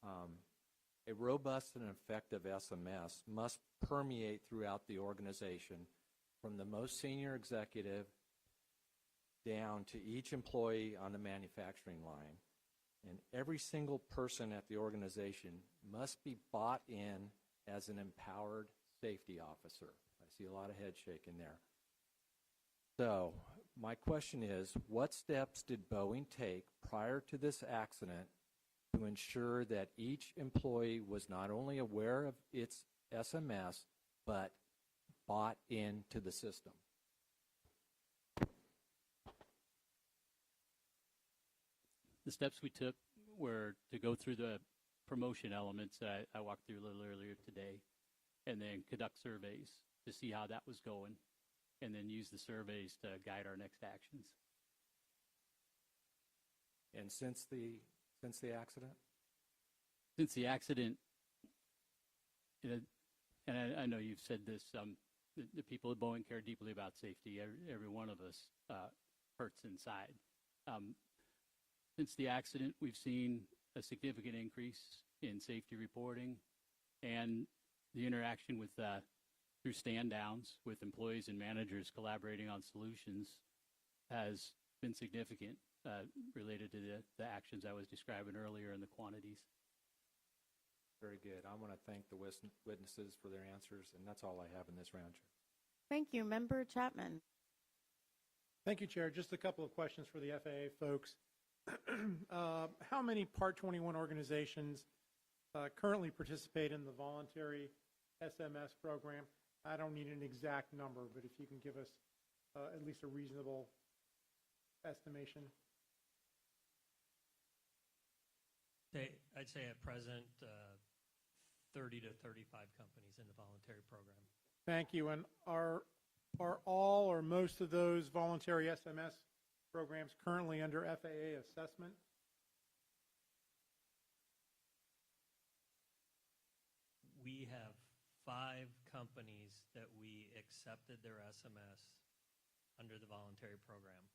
a robust and effective SMS must permeate throughout the organization from the most senior executive down to each employee on the manufacturing line. And every single person at the organization must be bought in as an empowered safety officer. I see a lot of head shaking there. So my question is, what steps did Boeing take prior to this accident to ensure that each employee was not only aware of its SMS, but bought into the system? The steps we took were to go through the promotion elements that I walked through a little earlier today, and then conduct surveys to see how that was going, and then use the surveys to guide our next actions. And since the accident? Since the accident, and I know you've said this, the people at Boeing care deeply about safety. Every one of us hurts inside. Since the accident, we've seen a significant increase in safety reporting, and the interaction with through stand downs with employees and managers collaborating on solutions has been significant related to the actions I was describing earlier and the quantities. Very good. I want to thank the witnesses for their answers, and that's all I have in this round, Chair. Thank you. Member Chapman. Thank you, Chair. Just a couple of questions for the FAA folks. How many Part 21 organizations currently participate in the voluntary SMS program? I don't need an exact number, but if you can give us at least a reasonable estimation. I'd say at present 30 to 35 companies in the voluntary program. Thank you. And are all or most of those voluntary SMS programs currently under FAA assessment? We have 5 companies that we accepted their SMS under the voluntary program.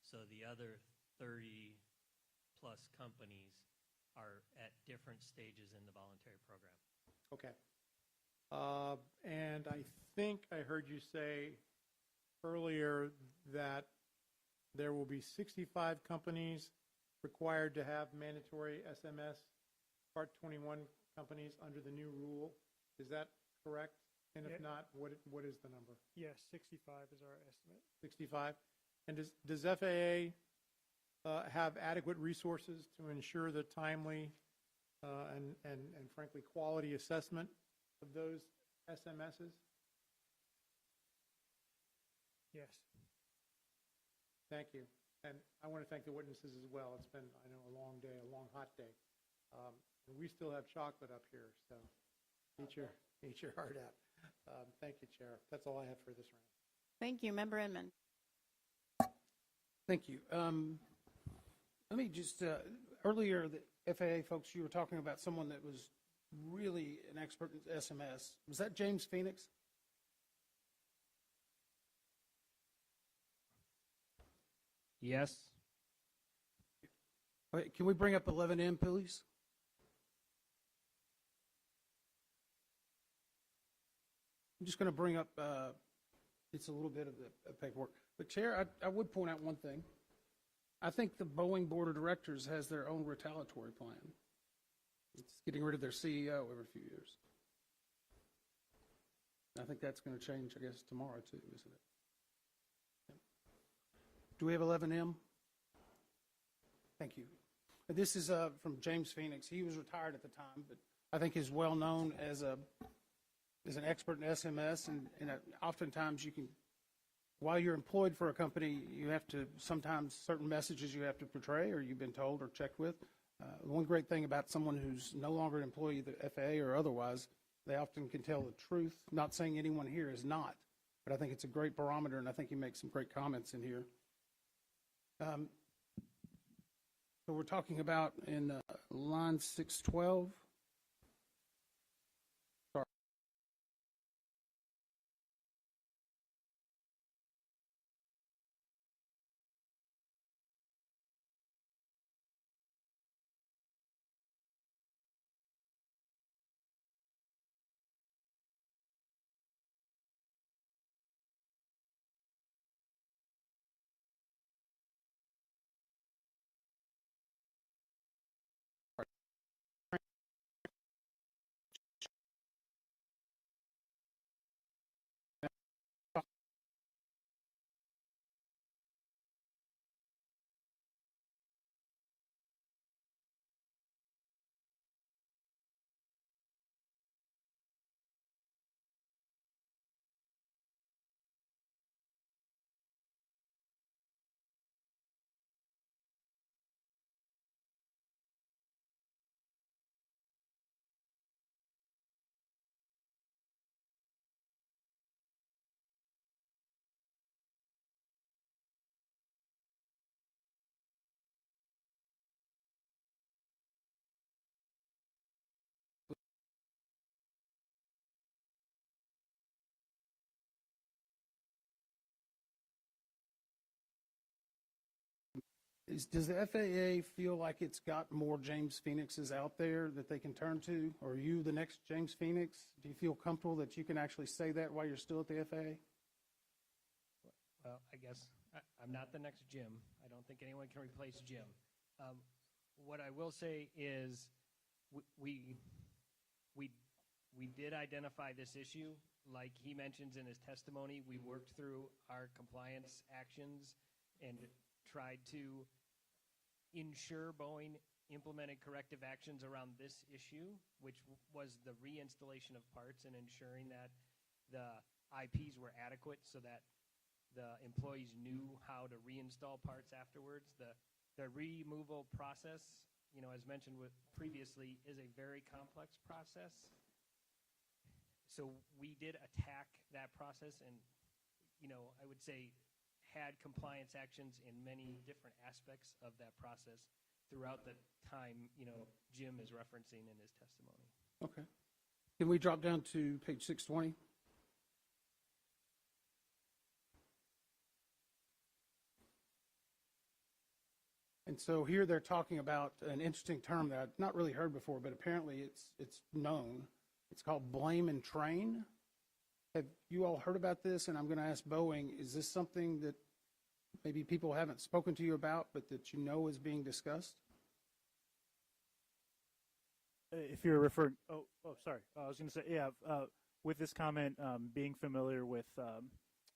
So the other 30 plus companies are at different stages in the voluntary program. Okay. And I think I heard you say earlier that there will be 65 companies required to have mandatory SMS, Part 21 companies under the new rule. Is that correct? And if not, what is the number? Yes, 65 is our estimate. 65. And does FAA have adequate resources to ensure the timely and frankly quality assessment of those SMSs? Yes. Thank you. And I want to thank the witnesses as well. It's been, I know, a long day, a long hot day. And we still have chocolate up here, so eat your heart out. Thank you, Chair. That's all I have for this round. Thank you. Member Inman. Thank you. Let me just, earlier, the FAA folks, you were talking about someone that was really an expert in SMS. Was that James Phoenix? Yes. Okay, can we bring up 11M, please? I'm just going to bring up, it's a little bit of the paperwork. But Chair, I would point out one thing. I think the Boeing Board of Directors has their own retaliatory plan. It's getting rid of their CEO every few years. I think that's going to change, I guess, tomorrow too, isn't it? Do we have 11M? Thank you. This is from James Phoenix. He was retired at the time, but I think is well known as an expert in SMS, and oftentimes you can, while you're employed for a company, you have to, sometimes certain messages you have to portray or you've been told or checked with. One great thing about someone who's no longer an employee of the FAA or otherwise, they often can tell the truth. Not saying anyone here is not, but I think it's a great barometer, and I think he makes some great comments in here. So we're talking about in line 612. Does the FAA feel like it's got more James Phoenixes out there that they can turn to? Or are you the next James Phoenix? Do you feel comfortable that you can actually say that while you're still at the FAA? Well, I guess I'm not the next Jim. I don't think anyone can replace Jim. What I will say is we did identify this issue. Like he mentions in his testimony, we worked through our compliance actions and tried to ensure Boeing implemented corrective actions around this issue, which was the reinstallation of parts and ensuring that the IPs were adequate so that the employees knew how to reinstall parts afterwards. The removal process, as mentioned previously, is a very complex process. So we did attack that process and, I would say had compliance actions in many different aspects of that process throughout the time, Jim is referencing in his testimony. Okay. Can we drop down to page 620? And so here they're talking about an interesting term that I've not really heard before, but apparently it's known. It's called blame and train. Have you all heard about this? And I'm going to ask Boeing, is this something that maybe people haven't spoken to you about, but that you know is being discussed? If you're referring, sorry. I was going to say, yeah, with this comment, being familiar with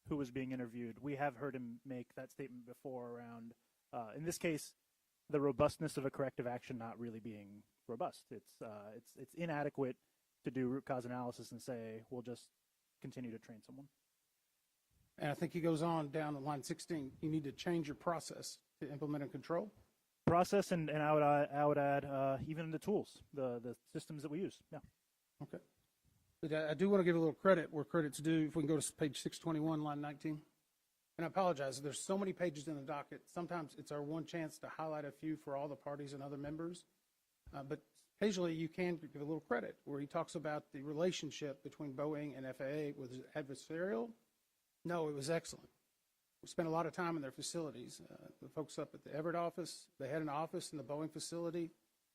who was being interviewed, we have heard him make that statement before around, in this case, the robustness of a corrective action not really being robust. It's inadequate to do root cause analysis and say, we'll just continue to train someone. And I think he goes on down to line 16. You need to change your process to implement and control. Process and I would add even the tools, the systems that we use. Yeah. Okay. But I do want to give a little credit where credit's due. If we can go to page 621, line 19. And I apologize. There's so many pages in the docket. Sometimes it's our one chance to highlight a few for all the parties and other members. But occasionally you can give a little credit where he talks about the relationship between Boeing and FAA. Was it adversarial? No, it was excellent. We spent a lot of time in their facilities. The folks up at the Everett office, they had an office in the Boeing facility,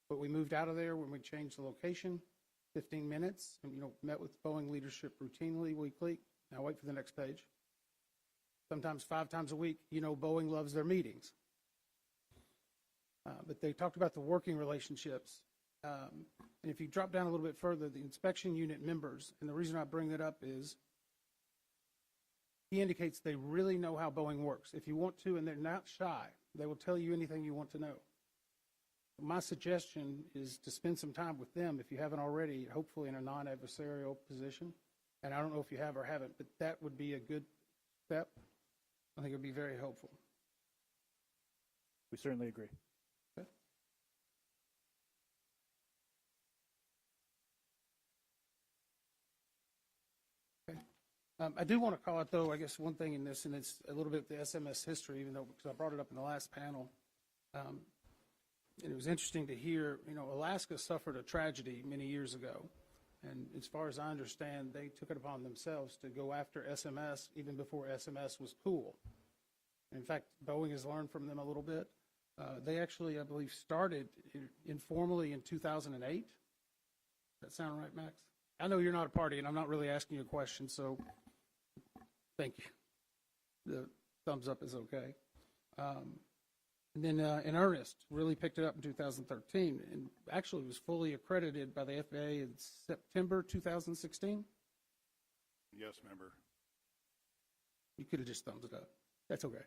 but we moved out of there when we changed the location, 15 minutes, and met with Boeing leadership routinely, weekly. Now wait for the next page. Sometimes 5 times a week. Boeing loves their meetings. But they talked about the working relationships. And if you drop down a little bit further, the inspection unit members, and the reason I bring that up is he indicates they really know how Boeing works. If you want to, and they're not shy, they will tell you anything you want to know. My suggestion is to spend some time with them, if you haven't already, hopefully in a non-adversarial position. And I don't know if you have or haven't, but that would be a good step. I think it would be very helpful. We certainly agree. Okay. I do want to call out, though, I guess one thing in this, and it's a little bit the SMS history, even though because I brought it up in the last panel. And it was interesting to hear, Alaska suffered a tragedy many years ago. And as far as I understand, they took it upon themselves to go after SMS even before SMS was cool. In fact, Boeing has learned from them a little bit. They actually, I believe, started informally in 2008. Does that sound right, Max? I know you're not a party, and I'm not really asking you a question, so thank you. The thumbs up is okay. And then in earnest, really picked it up in 2013, and actually was fully accredited by the FAA in September 2016. Yes, member. You could have just thumbs it up. That's okay.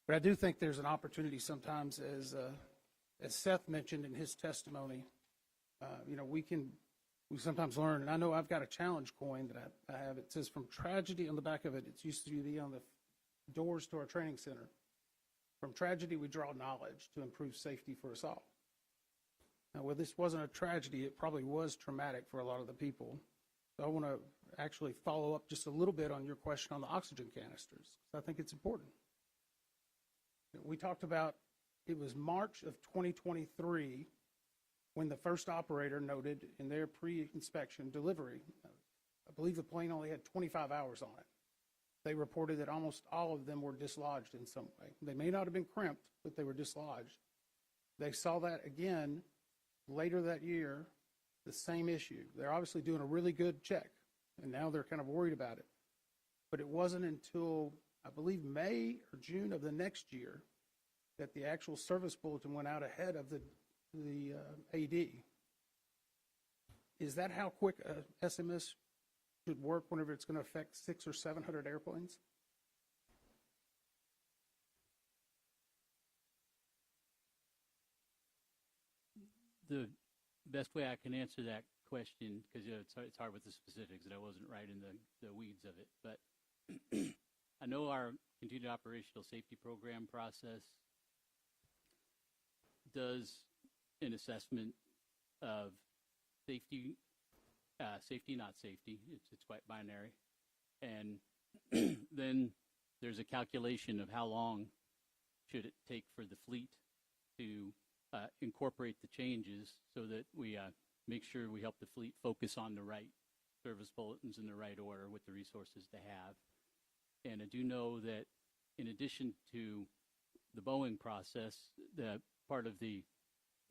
But I do think there's an opportunity sometimes, as Seth mentioned in his testimony, we sometimes learn, and I know I've got a challenge coin that I have. It says, from tragedy on the back of it. It used to be on the doors to our training center. From tragedy, we draw knowledge to improve safety for us all. Now, well, this wasn't a tragedy. It probably was traumatic for a lot of the people. So I want to actually follow up just a little bit on your question on the oxygen canisters, because I think it's important. We talked about, it was March of 2023 when the first operator noted in their pre-inspection delivery, I believe the plane only had 25 hours on it. they reported that almost all of them were dislodged in some way. They may not have been crimped, but they were dislodged. They saw that again later that year, the same issue. They're obviously doing a really good check, and now they're kind of worried about it. But it wasn't until, I believe, May or June of the next year that the actual service bulletin went out ahead of the AD. Is that how quick a SMS should work whenever it's going to affect 600 or 700 airplanes? The best way I can answer that question, because it's hard with the specifics, and I wasn't right in the weeds of it, but I know our continued operational safety program process does an assessment of safety, not safety. It's quite binary. And then there's a calculation of how long should it take for the fleet to incorporate the changes so that we make sure we help the fleet focus on the right service bulletins in the right order with the resources to have. And I do know that in addition to the Boeing process, the part of the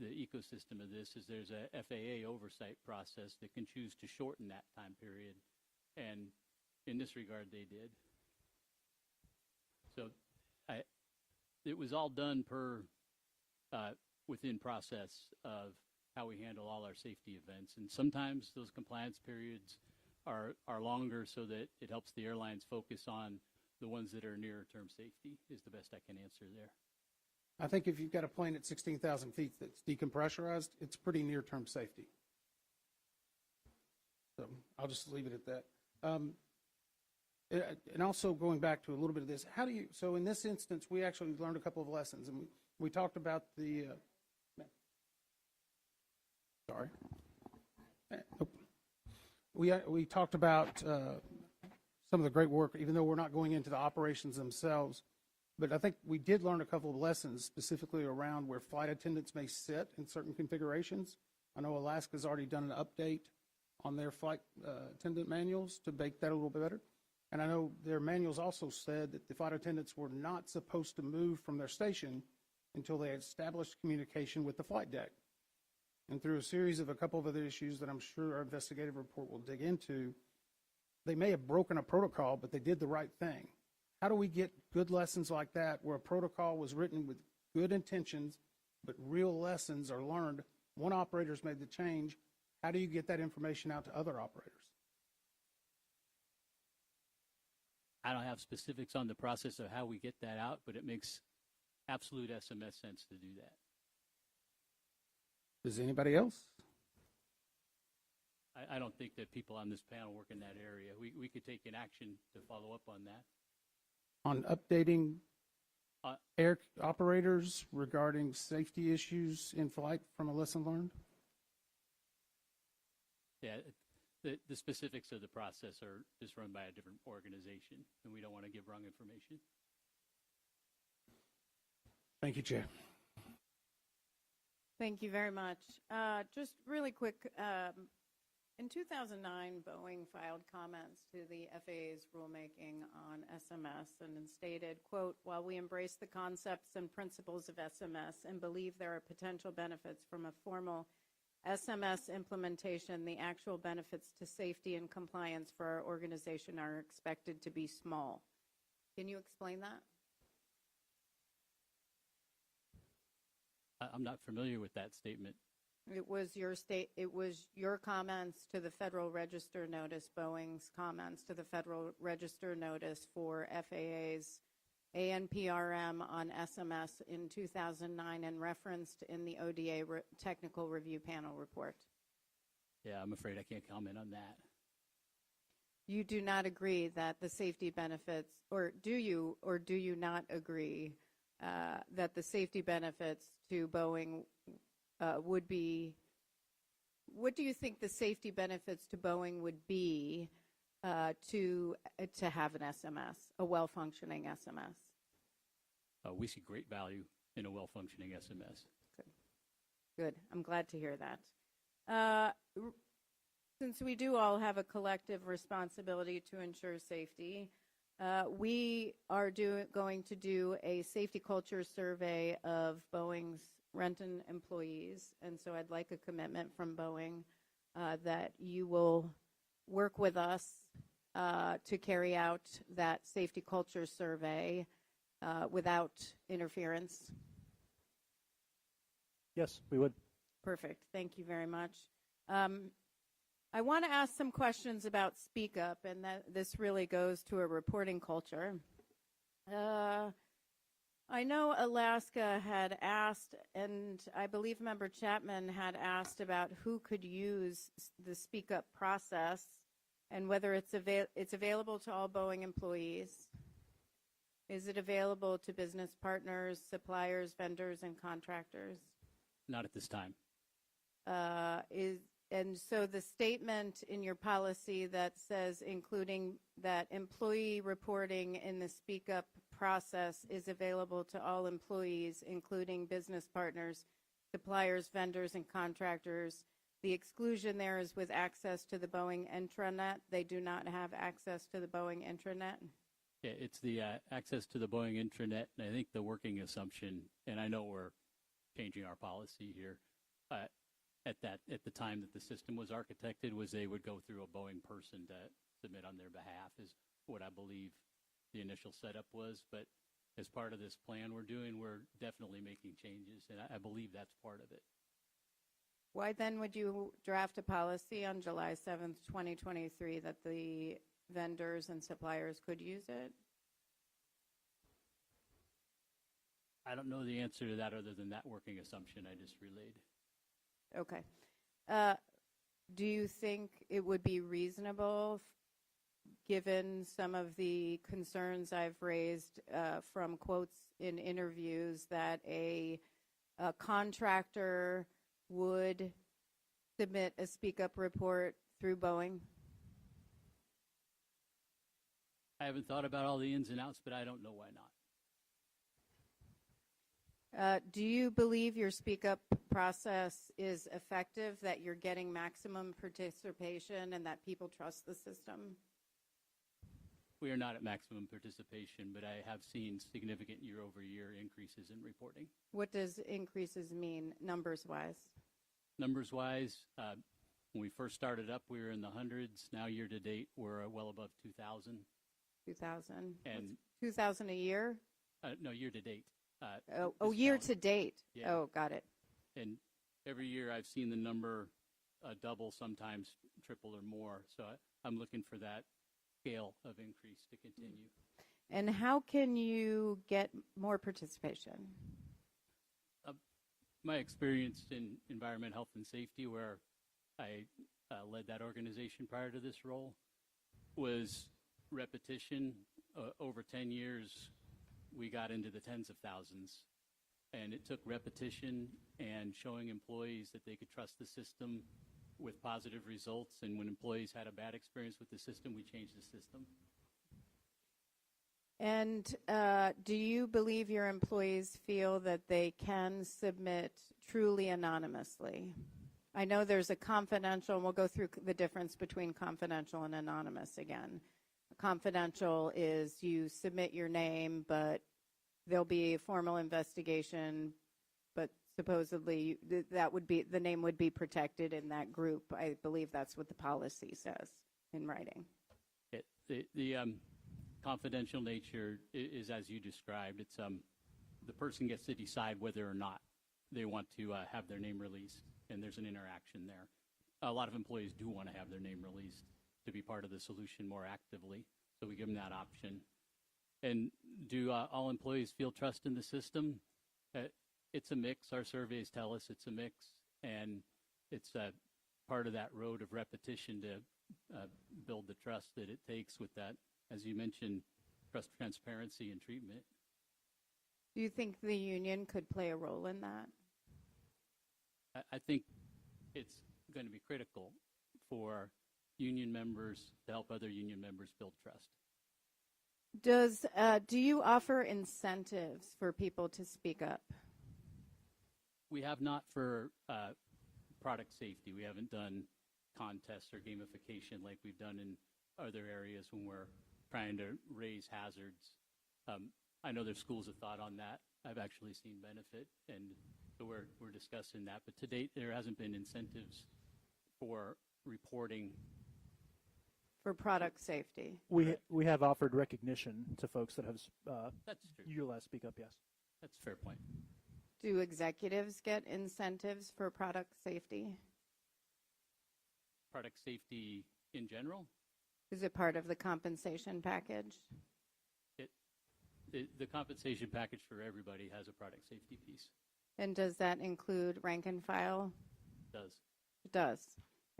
ecosystem of this is there's a FAA Oversight process that can choose to shorten that time period. And in this regard, they did. So it was all done within process of how we handle all our safety events. And sometimes those compliance periods are longer so that it helps the airlines focus on the ones that are nearer term safety is the best I can answer there. I think if you've got a plane at 16,000 feet that's decompressurized, it's pretty near-term safety. So I'll just leave it at that. And also going back to a little bit of this, so in this instance, we actually learned a couple of lessons, and we talked about we talked about some of the great work, even though we're not going into the operations themselves. But I think we did learn a couple of lessons specifically around where flight attendants may sit in certain configurations. I know Alaska's already done an update on their flight attendant manuals to make that a little bit better. And I know their manuals also said that the flight attendants were not supposed to move from their station until they had established communication with the flight deck. And through a series of a couple of other issues that I'm sure our investigative report will dig into, they may have broken a protocol, but they did the right thing. How do we get good lessons like that where a protocol was written with good intentions, but real lessons are learned? One operator's made the change. How do you get that information out to other operators? I don't have specifics on the process of how we get that out, but it makes absolute SMS sense to do that. Does anybody else? I don't think that people on this panel work in that area. We could take an action to follow up on that. On updating air operators regarding safety issues in flight from a lesson learned? Yeah, the specifics of the process are just run by a different organization, and we don't want to give wrong information. Thank you, Chair. Thank you very much. Just really quick, in 2009, Boeing filed comments to the FAA's rulemaking on SMS and stated, quote, while we embrace the concepts and principles of SMS and believe there are potential benefits from a formal SMS implementation, the actual benefits to safety and compliance for our organization are expected to be small. Can you explain that? I'm not familiar with that statement. It was your comments to the Federal Register notice, Boeing's comments to the Federal Register notice for FAA's ANPRM on SMS in 2009 and referenced in the ODA Technical Review Panel report. Yeah, I'm afraid I can't comment on that. You do not agree that the safety benefits, or do you not agree that the safety benefits to Boeing would be, what do you think the safety benefits to Boeing would be to have an SMS, a well-functioning SMS? We see great value in a well-functioning SMS. Good. I'm glad to hear that. Since we do all have a collective responsibility to ensure safety, We are going to do a safety culture survey of Boeing's Renton employees, and so I'd like a commitment from Boeing that you will work with us to carry out that safety culture survey without interference. Yes, we would. Perfect. Thank you very much. I want to ask some questions about Speak Up, and this really goes to a reporting culture. I know Alaska had asked, and I believe Member Chapman had asked about who could use the Speak Up process and whether it's available to all Boeing employees. Is it available to business partners, suppliers, vendors, and contractors? Not at this time. And so the statement in your policy that says including that employee reporting in the Speak Up process is available to all employees, including business partners, suppliers, vendors, and contractors. The exclusion there is with access to the Boeing intranet. They do not have access to the Boeing intranet. Yeah, it's the access to the Boeing intranet, and I think the working assumption, and I know we're changing our policy here, at the time that the system was architected, was they would go through a Boeing person to submit on their behalf, is what I believe the initial setup was. But as part of this plan we're doing, we're definitely making changes, and I believe that's part of it. Why then would you draft a policy on July 7th, 2023, that the vendors and suppliers could use it? I don't know the answer to that other than that working assumption I just relayed. Okay. Do you think it would be reasonable, given some of the concerns I've raised from quotes in interviews, that a contractor would submit a Speak Up report through Boeing? I haven't thought about all the ins and outs, but I don't know why not. Do you believe your Speak Up process is effective, that you're getting maximum participation and that people trust the system? We are not at maximum participation, but I have seen significant year-over-year increases in reporting. What does increases mean, numbers-wise? Numbers-wise, when we first started up, we were in the hundreds. Now, year-to-date, we're well above 2,000. 2,000? And 2,000 a year? No, year-to-date. Year-to-date. Yeah. Oh, got it. And every year I've seen the number double, sometimes triple or more. So I'm looking for that scale of increase to continue. And how can you get more participation? My experience in environment, health, and safety, where I led that organization prior to this role, was repetition. Over 10 years, we got into the tens of thousands. And it took repetition and showing employees that they could trust the system with positive results. And when employees had a bad experience with the system, we changed the system. And do you believe your employees feel that they can submit truly anonymously? I know there's a confidential, and we'll go through the difference between confidential and anonymous again. Confidential is you submit your name, but there'll be a formal investigation, but supposedly that would be, the name would be protected in that group. I believe that's what the policy says in writing. The confidential nature is as you described. It's the person gets to decide whether or not they want to have their name released, and there's an interaction there. A lot of employees do want to have their name released to be part of the solution more actively, so we give them that option. And do all employees feel trust in the system? It's a mix. Our surveys tell us it's a mix, and it's part of that road of repetition to build the trust that it takes with that, as you mentioned, trust, transparency, and treatment. Do you think the union could play a role in that? I think it's going to be critical for union members to help other union members build trust. Do you offer incentives for people to speak up? We have not for product safety. We haven't done contests or gamification like we've done in other areas when we're trying to raise hazards. I know there's schools of thought on that. I've actually seen benefit, and so we're discussing that. But to date, there hasn't been incentives for reporting. For product safety. We have offered recognition to folks that have That's true. utilized Speak Up, yes. That's a fair point. Do executives get incentives for product safety? Product safety in general, Is it part of the compensation package? the compensation package for everybody has a product safety piece. And does that include rank and file? It does. It does.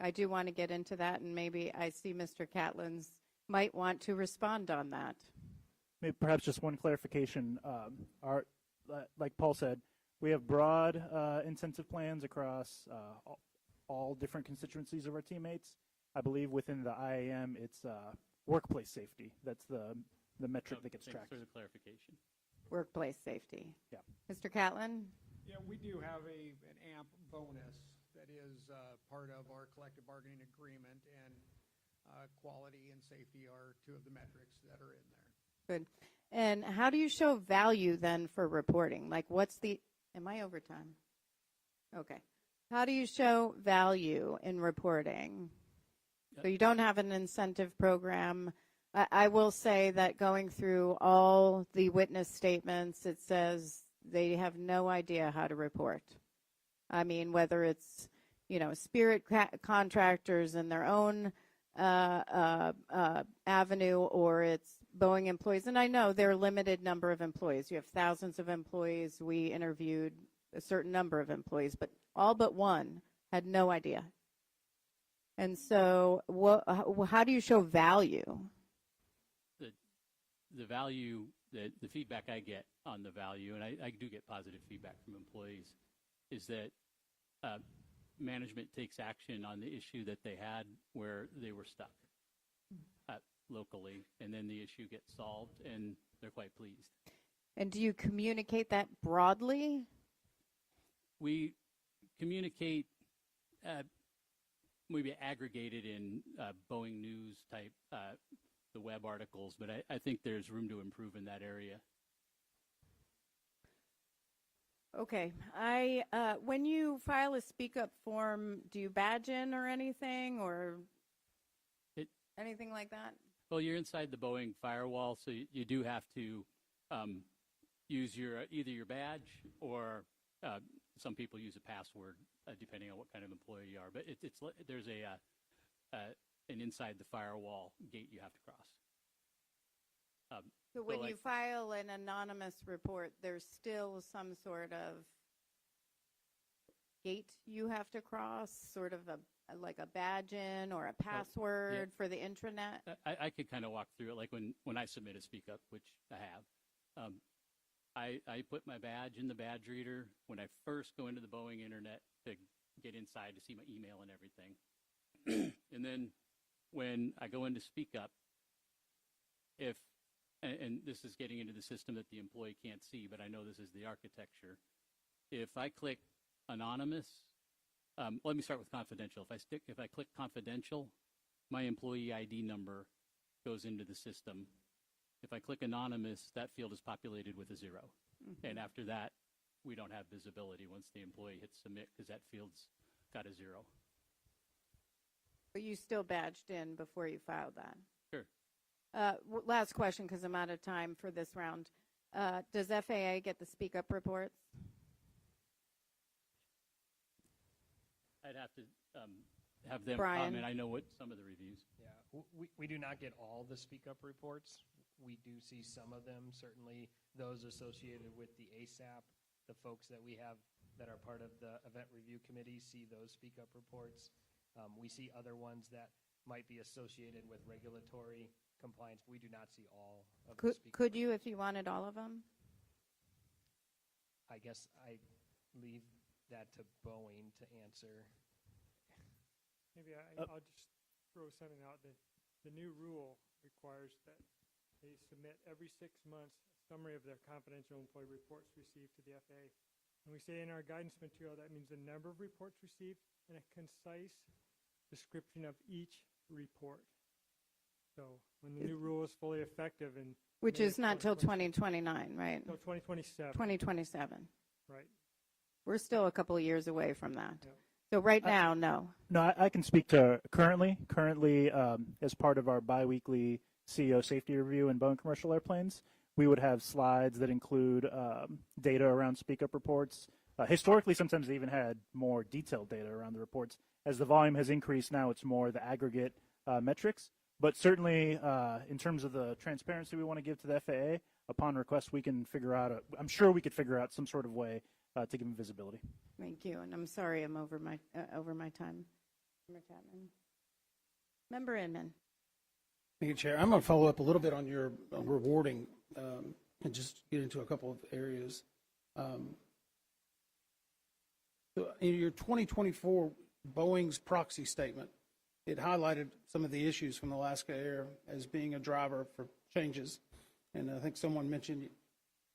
I do want to get into that, and maybe I see Mr. Catlin's might want to respond on that. Maybe perhaps just one clarification. Like Paul said, we have broad incentive plans across all different constituencies of our teammates. I believe within the IAM, it's workplace safety. That's the metric that gets Thanks tracked. for the clarification. Workplace safety. Yeah. Mr. Catlin? Yeah, we do have an AMP bonus that is part of our collective bargaining agreement, and quality and safety are two of the metrics that are in there. Good. And how do you show value then for reporting? Like am I overtime? Okay. How do you show value in reporting? So you don't have an incentive program. I will say that going through all the witness statements, it says they have no idea how to report. I mean, whether it's, Spirit contractors in their own avenue, or it's Boeing employees. And I know there are a limited number of employees. You have thousands of employees. We interviewed a certain number of employees, but all but one had no idea. And so how do you show value? The value, the feedback I get on the value, and I do get positive feedback from employees, is that management takes action on the issue that they had where they were stuck locally, and then the issue gets solved, and they're quite pleased. And do you communicate that broadly? We communicate maybe aggregated in Boeing News type, the web articles, but I think there's room to improve in that area. Okay. When you file a Speak Up form, do you badge in or anything, or anything like that? Well, you're inside the Boeing firewall, so you do have to use either your badge or some people use a password, depending on what kind of employee you are. But there's an inside the firewall gate you have to cross. So when you file an anonymous report, there's still some sort of gate you have to cross, sort of like a badge in or a password for the intranet? I could kind of walk through it, like when I submit a Speak Up, which I have. I put my badge in the badge reader when I first go into the Boeing internet to get inside to see my email and everything. And then when I go into Speak Up, and this is getting into the system that the employee can't see, but I know this is the architecture. If I click anonymous, let me start with confidential. If I click confidential, my employee ID number goes into the system. If I click anonymous, that field is populated with a 0. Mm-hmm. And after that, we don't have visibility once the employee hits submit, because that field's got a 0. But you still badged in before you filed that? Sure. Last question, because I'm out of time for this round. Does FAA get the Speak Up reports? I'd have to have them Brian. comment. I know what some of the reviews. Yeah, we do not get all the Speak Up reports. We do see some of them, certainly those associated with the ASAP. The folks that we have that are part of the event review committee see those Speak Up reports. We see other ones that might be associated with regulatory compliance. We do not see all of the Speak Up. Could you, if you wanted all of them? I guess I leave that to Boeing to answer. Maybe I'll just throw something out. The new rule requires that they submit every 6 months a summary of their confidential employee reports received to the FAA. And we say in our guidance material that means the number of reports received and a concise description of each report. So when the new rule is fully effective in Which May is of not till 2027. 2029, right? No, 2027. 2027. Right. We're still a couple of years away from that. Yeah. So right now, no. No, I can speak to currently. Currently, as part of our biweekly CEO safety review in Boeing commercial airplanes, we would have slides that include data around speak-up reports. Historically, sometimes they even had more detailed data around the reports. As the volume has increased, now it's more the aggregate metrics. But certainly, in terms of the transparency we want to give to the FAA, upon request, we can figure out. I'm sure we could figure out some sort of way to give them visibility. Thank you, and I'm sorry I'm over my time. Member Chapman. Member Inman. Thank you, Chair. I'm going to follow up a little bit on your rewarding and just get into a couple of areas. So in your 2024 Boeing's proxy statement, it highlighted some of the issues from Alaska Air as being a driver for changes. And I think someone mentioned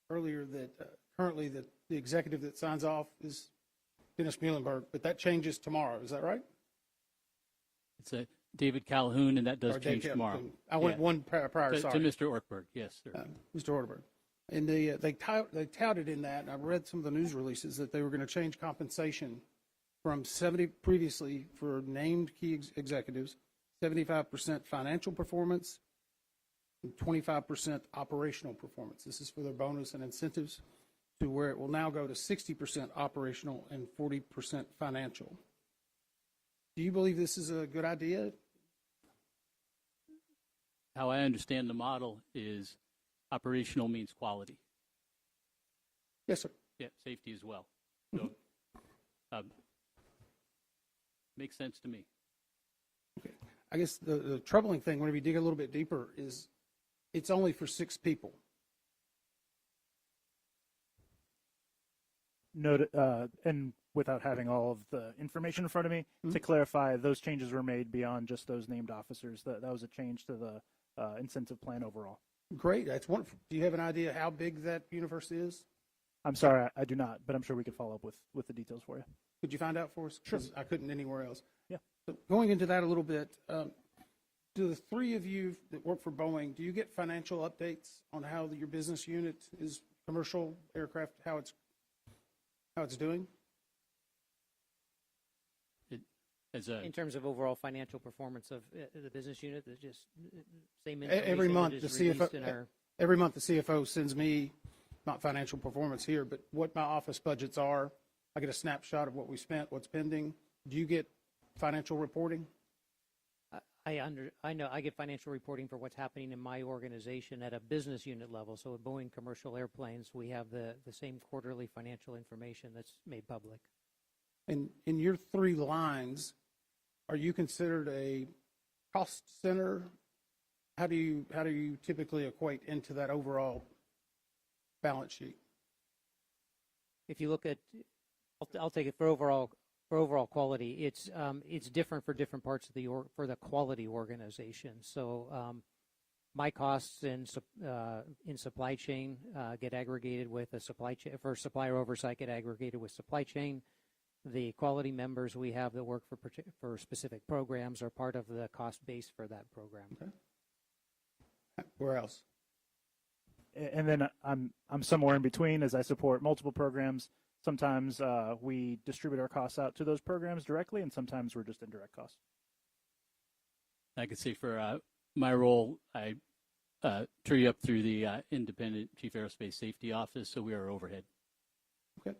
earlier that currently the executive that signs off is Dennis Muhlenberg, but that changes tomorrow. Is that right? It's a David Calhoun, and that does Or Dave change tomorrow. Calhoun. I went one prior, to sorry. Mr. Ortberg, yes, sir. Mr. Ortberg. And they touted in that, and I read some of the news releases, that they were going to change compensation from 70 previously for named key executives, 75% financial performance, and 25% operational performance. This is for their bonus and incentives, to where it will now go to 60% operational and 40% financial. Do you believe this is a good idea? How I understand the model is operational means quality. Yes, sir. Yeah, safety as well. So, makes sense to me. Okay. I guess the troubling thing, whenever you dig a little bit deeper, is it's only for 6 people. Note, and without having all of the information in front of me, to clarify, those changes were made beyond just those named officers. That was a change to the incentive plan overall. Great. That's wonderful. Do you have an idea how big that universe is? I'm sorry, I do not, but I'm sure we could follow up with the details for you. Could you find out for us? Sure. 'Cause I couldn't anywhere else. Yeah. So going into that a little bit, do the 3 of you that work for Boeing, do you get financial updates on how your business unit is, commercial aircraft, how it's doing? In terms of overall financial performance of the business unit, that just same Every month, that the is released in CFO, our, every month the CFO sends me, not financial performance here, but what my office budgets are. I get a snapshot of what we spent, what's pending. Do you get financial reporting? I know I get financial reporting for what's happening in my organization at a business unit level. So at Boeing Commercial Airplanes, we have the same quarterly financial information that's made public. And in your 3 lines, are you considered a cost center? How do you typically equate into that overall balance sheet? If you look at, I'll take it for overall quality. It's different for different parts of for the quality organization. So my costs in supply chain get aggregated with a supply chain for supplier oversight, get aggregated with supply chain. The quality members we have that work for specific programs are part of the cost base for that program. Okay. Where else? And then I'm somewhere in between, as I support multiple programs. Sometimes we distribute our costs out to those programs directly, and sometimes we're just indirect costs. I could say for my role, I tree up through the independent Chief Aerospace Safety Office, so we are overhead. Okay.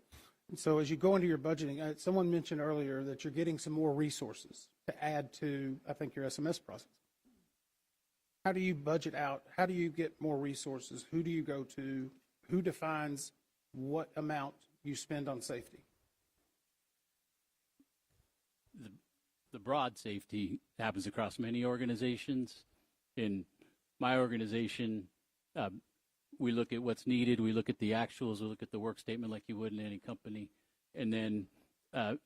And so as you go into your budgeting, someone mentioned earlier that you're getting some more resources to add to, I think, your SMS process. How do you budget out? How do you get more resources? Who do you go to? Who defines what amount you spend on safety? The broad safety happens across many organizations. In my organization, we look at what's needed, we look at the actuals, we look at the work statement like you would in any company, and then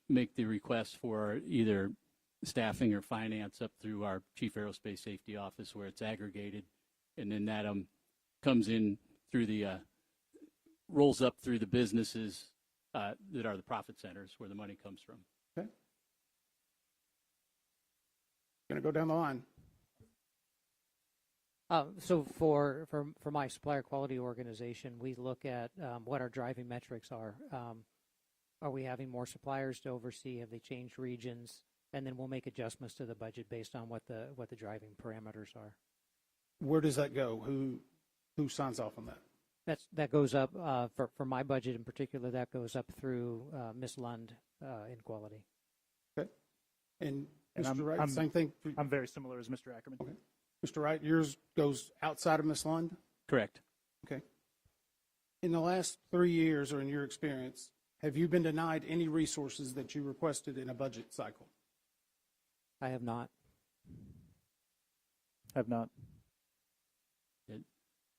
make the request for either staffing or finance up through our Chief Aerospace Safety Office where it's aggregated, and then that comes in through rolls up through the businesses that are the profit centers where the money comes from. Okay. Going to go down the line. So for my supplier quality organization, we look at what our driving metrics are. Are we having more suppliers to oversee? Have they changed regions? And then we'll make adjustments to the budget based on what the driving parameters are. Where does that go? Who signs off on that? That goes up for my budget in particular. That goes up through Ms. Lund in quality. Okay. And And Mr. Wright, same thing. I'm very similar as Mr. Ackerman. Okay. Mr. Wright, yours goes outside of Ms. Lund? Correct. Okay. In the last 3 years, or in your experience, have you been denied any resources that you requested in a budget cycle? I have not. Have not.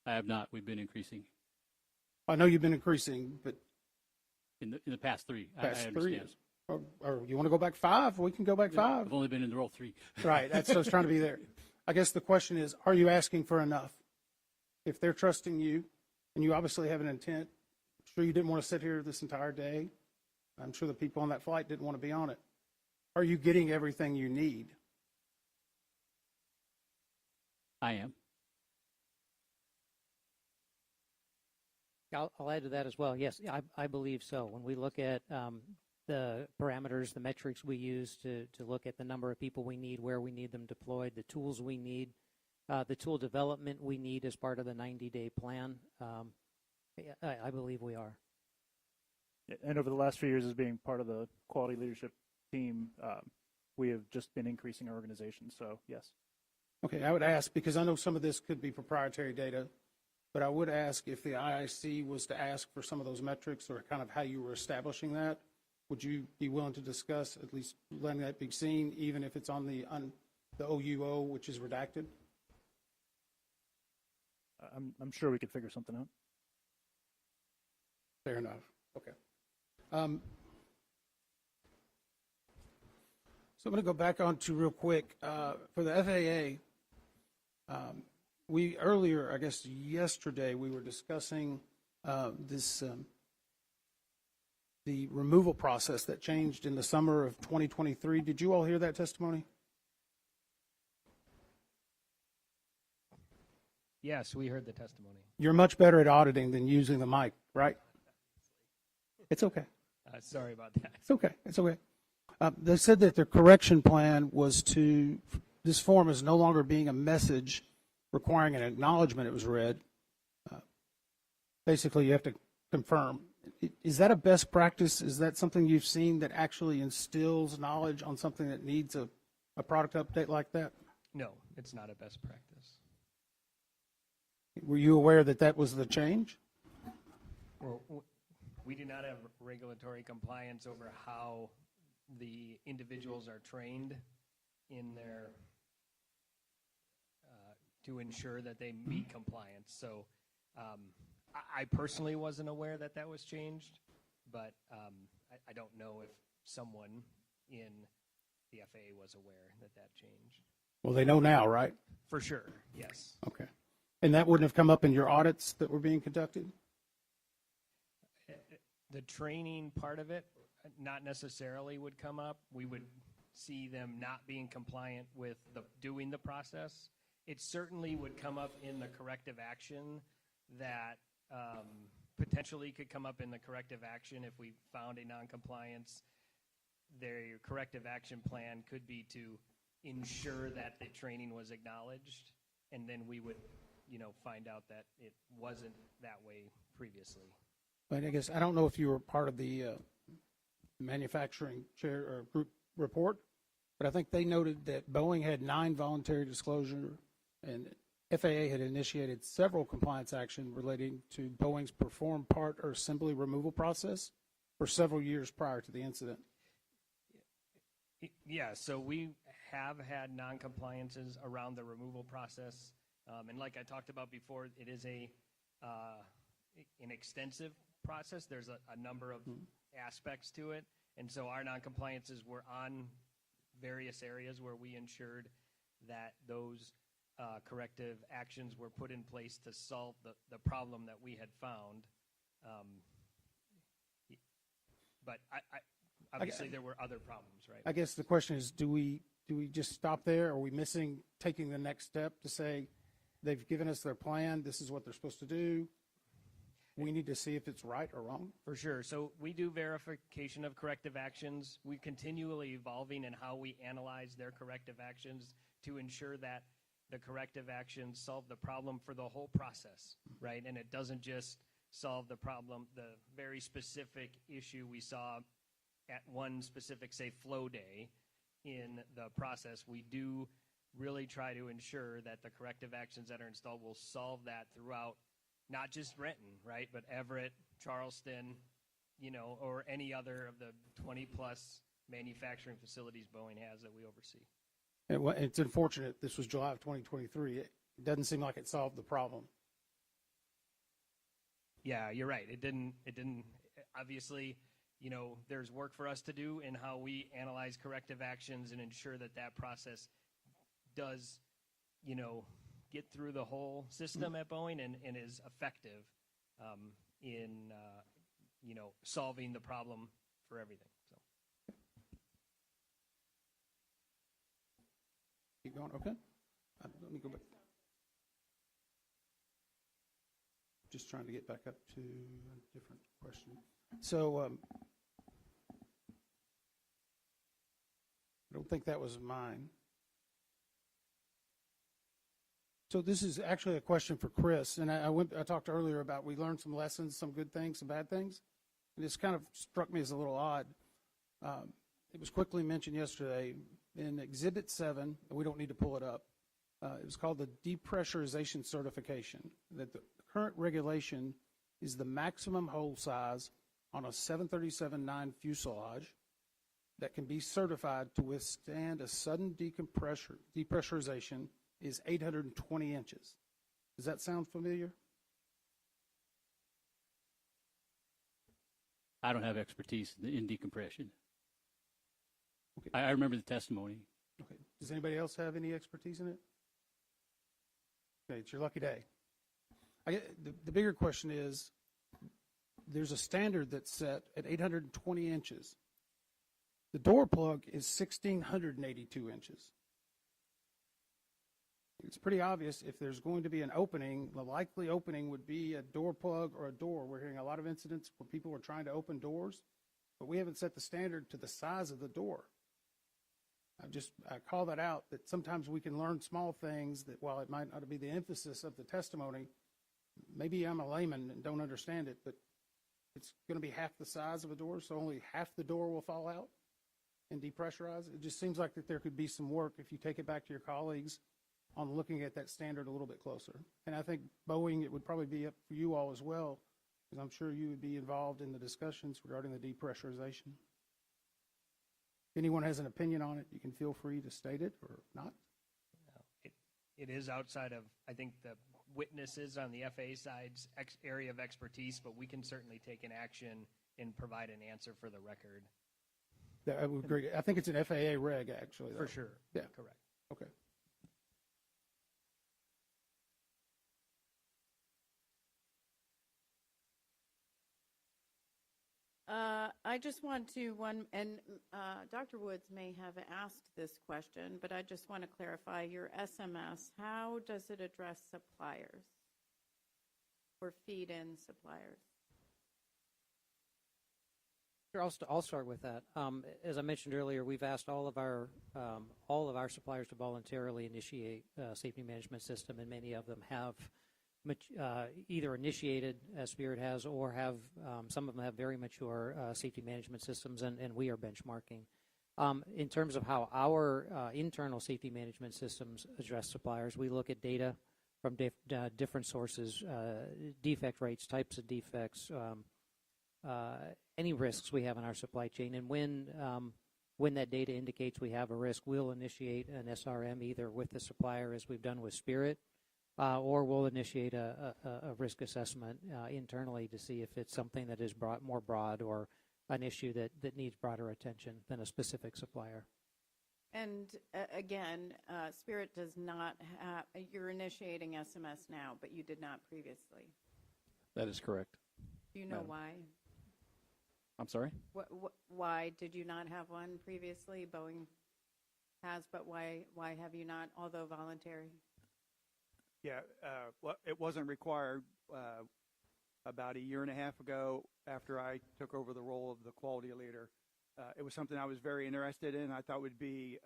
I have not. We've been increasing I know you've been increasing, but in the past three. past I 3 understand. years. Or you want to go back 5? We can go back 5. I've only been in the role 3. Right. That's what I was trying to be there. I guess the question is, are you asking for enough? If they're trusting you, and you obviously have an intent, I'm sure you didn't want to sit here this entire day. I'm sure the people on that flight didn't want to be on it. Are you getting everything you need? I am. I'll add to that as well. Yes, I believe so. When we look at the parameters, the metrics we use to look at the number of people we need, where we need them deployed, the tools we need, the tool development we need as part of the 90-day plan, I believe we are. And over the last few years as being part of the quality leadership team, we have just been increasing our organization. So, yes. Okay, I would ask, because I know some of this could be proprietary data, but I would ask if the IIC was to ask for some of those metrics or kind of how you were establishing that, would you be willing to discuss, at least letting that be seen, even if it's on the OUO, which is redacted? I'm sure we could figure something out. Fair enough. Okay. So I'm going to go back on to real quick. For the FAA, we earlier, I guess yesterday, we were discussing the removal process that changed in the summer of 2023. Did you all hear that testimony? Yes, we heard the testimony. You're much better at auditing than using the mic, right? It's okay. Sorry about that. It's okay. It's okay. They said that their correction plan was this form is no longer being a message requiring an acknowledgement it was read. Basically, you have to confirm. Is that a best practice? Is that something you've seen that actually instills knowledge on something that needs a product update like that? No, it's not a best practice. Were you aware that that was the change? Well, we do not have regulatory compliance over how the individuals are trained in their to ensure that they meet compliance. So I personally wasn't aware that that was changed, but I don't know if someone in the FAA was aware that that changed. Well, they know now, right? For sure, yes. Okay. And that wouldn't have come up in your audits that were being conducted? The training part of it, not necessarily would come up. We would see them not being compliant with doing the process. It certainly would come up in the corrective action that potentially could come up in the corrective action if we found a noncompliance. Their corrective action plan could be to ensure that the training was acknowledged, and then we would, find out that it wasn't that way previously. But I guess I don't know if you were part of the manufacturing chair or group report, but I think they noted that Boeing had 9 voluntary disclosure, and FAA had initiated several compliance action relating to Boeing's performed part or assembly removal process for several years prior to the incident. Yeah, so we have had non-compliances around the removal process, and like I talked about before, it is an extensive process. There's a number of aspects to it, and so our non-compliances were on various areas where we ensured that those corrective actions were put in place to solve the problem that we had found. But obviously there were other problems, right? I guess the question is, do we just stop there? Are we missing taking the next step to say, they've given us their plan. This is what they're supposed to do. We need to see if it's right or wrong. For sure. So we do verification of corrective actions. We're continually evolving in how we analyze their corrective actions to ensure that the corrective actions solve the problem for the whole process, right? And it doesn't just solve the problem, the very specific issue we saw at one specific, say, flow day in the process. We do really try to ensure that the corrective actions that are installed will solve that throughout, not just Renton, right, but Everett, Charleston, you know, or any other of the 20-plus manufacturing facilities Boeing has that we oversee. It's unfortunate this was July of 2023. It doesn't seem like it solved the problem. Yeah, you're right. It didn't, obviously, you know, there's work for us to do in how we analyze corrective actions and ensure that that process does, you know, get through the whole system at Boeing and is effective in, you know, solving the problem for everything. So. Keep going. Okay. Let me go back. Just trying to get back up to a different question. So I don't think that was mine. So this is actually a question for Chris, and I talked earlier about we learned some lessons, some good things, some bad things. And this kind of struck me as a little odd. It was quickly mentioned yesterday in Exhibit 7, and we don't need to pull it up. It was called the depressurization certification, that the current regulation is the maximum hole size on a 737-9 fuselage that can be certified to withstand a sudden depressurization is 820 inches. Does that sound familiar? I don't have expertise in decompression. Okay. I remember the testimony. Okay. Does anybody else have any expertise in it? Okay, it's your lucky day. The bigger question is, there's a standard that's set at 820 inches. The door plug is 1,682 inches. It's pretty obvious if there's going to be an opening, the likely opening would be a door plug or a door. We're hearing a lot of incidents where people are trying to open doors, but we haven't set the standard to the size of the door. I call that out, that sometimes we can learn small things that while it might not be the emphasis of the testimony, maybe I'm a layman and don't understand it, but it's going to be half the size of a door, so only half the door will fall out and depressurize. It just seems like that there could be some work if you take it back to your colleagues on looking at that standard a little bit closer. And I think Boeing, it would probably be up for you all as well, because I'm sure you would be involved in the discussions regarding the depressurization. If anyone has an opinion on it, you can feel free to state it or not. It is outside of, I think, the witnesses on the FAA side's area of expertise, but we can certainly take an action and provide an answer for the record. I would agree. I think it's an FAA reg, actually. For sure. Yeah. Correct. Okay. I just want to, Dr. Woods may have asked this question, but I just want to clarify your SMS. How does it address suppliers or feed in suppliers? Sure, I'll start with that. As I mentioned earlier, we've asked all of our suppliers to voluntarily initiate a safety management system, and many of them have either initiated, as Spirit has, or have some of them have very mature safety management systems, and we are benchmarking. In terms of how our internal safety management systems address suppliers, we look at data from different sources, defect rates, types of defects, any risks we have in our supply chain, and when that data indicates we have a risk, we'll initiate an SRM either with the supplier, as we've done with Spirit, or we'll initiate a risk assessment internally to see if it's something that is more broad or an issue that needs broader attention than a specific supplier. And again, Spirit does not have, you're initiating SMS now, but you did not previously. That is correct. Do you know why? I'm sorry? Why did you not have one previously? Boeing has, but why have you not, although voluntary? Yeah, well, it wasn't required about a year and a half ago after I took over the role of the quality leader. It was something I was very interested in. I thought would be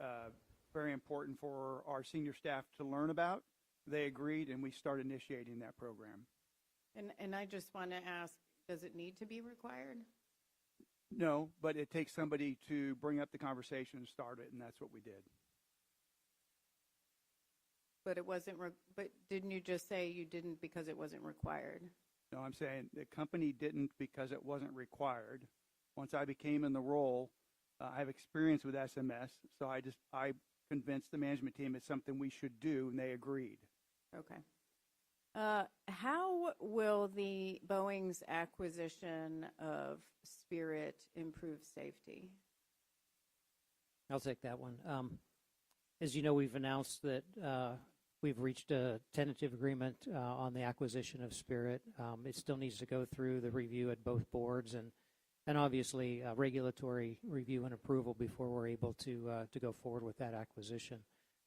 very important for our senior staff to learn about. They agreed, and we started initiating that program. And I just want to ask, does it need to be required? No, but it takes somebody to bring up the conversation and start it, and that's what we did. But it wasn't, but didn't you just say you didn't because it wasn't required? No, I'm saying the company didn't because it wasn't required. Once I became in the role, I have experience with SMS, so I convinced the management team it's something we should do, and they agreed. Okay. How will the Boeing's acquisition of Spirit improve safety? I'll take that one. As you know, we've announced that we've reached a tentative agreement on the acquisition of Spirit. It still needs to go through the review at both boards and obviously regulatory review and approval before we're able to go forward with that acquisition.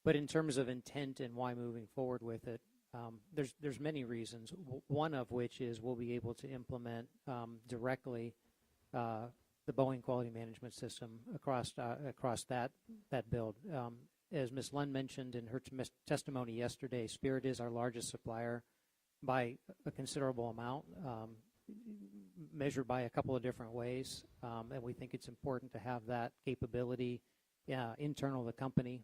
But in terms of intent and why moving forward with it, there's many reasons. One of which is we'll be able to implement directly the Boeing quality management system across that build. As Ms. Lund mentioned in her testimony yesterday, Spirit is our largest supplier by a considerable amount, measured by a couple of different ways, and we think it's important to have that capability internal to the company,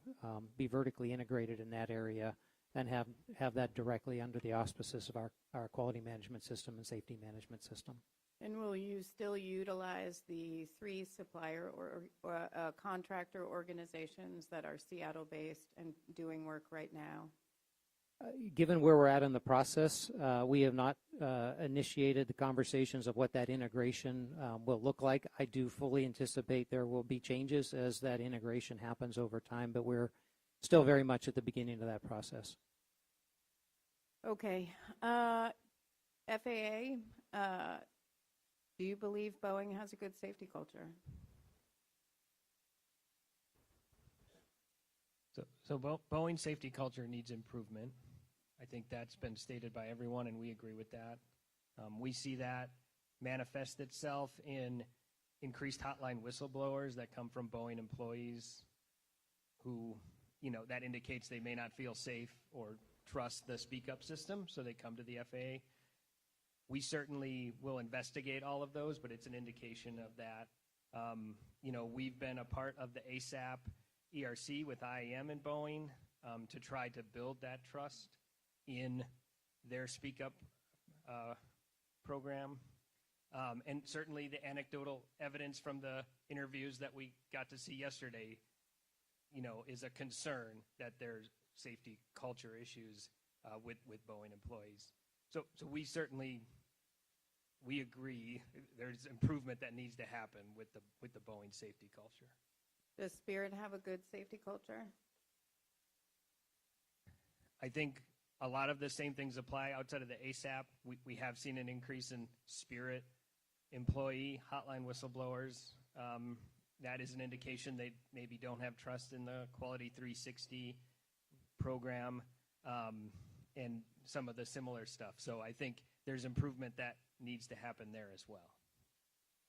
be vertically integrated in that area, and have that directly under the auspices of our quality management system and safety management system. And will you still utilize the 3 supplier or contractor organizations that are Seattle-based and doing work right now? Given where we're at in the process, we have not initiated the conversations of what that integration will look like. I do fully anticipate there will be changes as that integration happens over time, but we're still very much at the beginning of that process. Okay. FAA, do you believe Boeing has a good safety culture? So Boeing safety culture needs improvement. I think that's been stated by everyone, and we agree with that. We see that manifest itself in increased hotline whistleblowers that come from Boeing employees who, that indicates they may not feel safe or trust the speak-up system, so they come to the FAA. We certainly will investigate all of those, but it's an indication of that. We've been a part of the ASAP ERC with IAM and Boeing to try to build that trust in their speak-up program. And certainly the anecdotal evidence from the interviews that we got to see yesterday, is a concern that there's safety culture issues with Boeing employees. So we agree there's improvement that needs to happen with the Boeing safety culture. Does Spirit have a good safety culture? I think a lot of the same things apply outside of the ASAP. We have seen an increase in Spirit employee hotline whistleblowers. That is an indication they maybe don't have trust in the Quality 360 program and some of the similar stuff. So I think there's improvement that needs to happen there as well.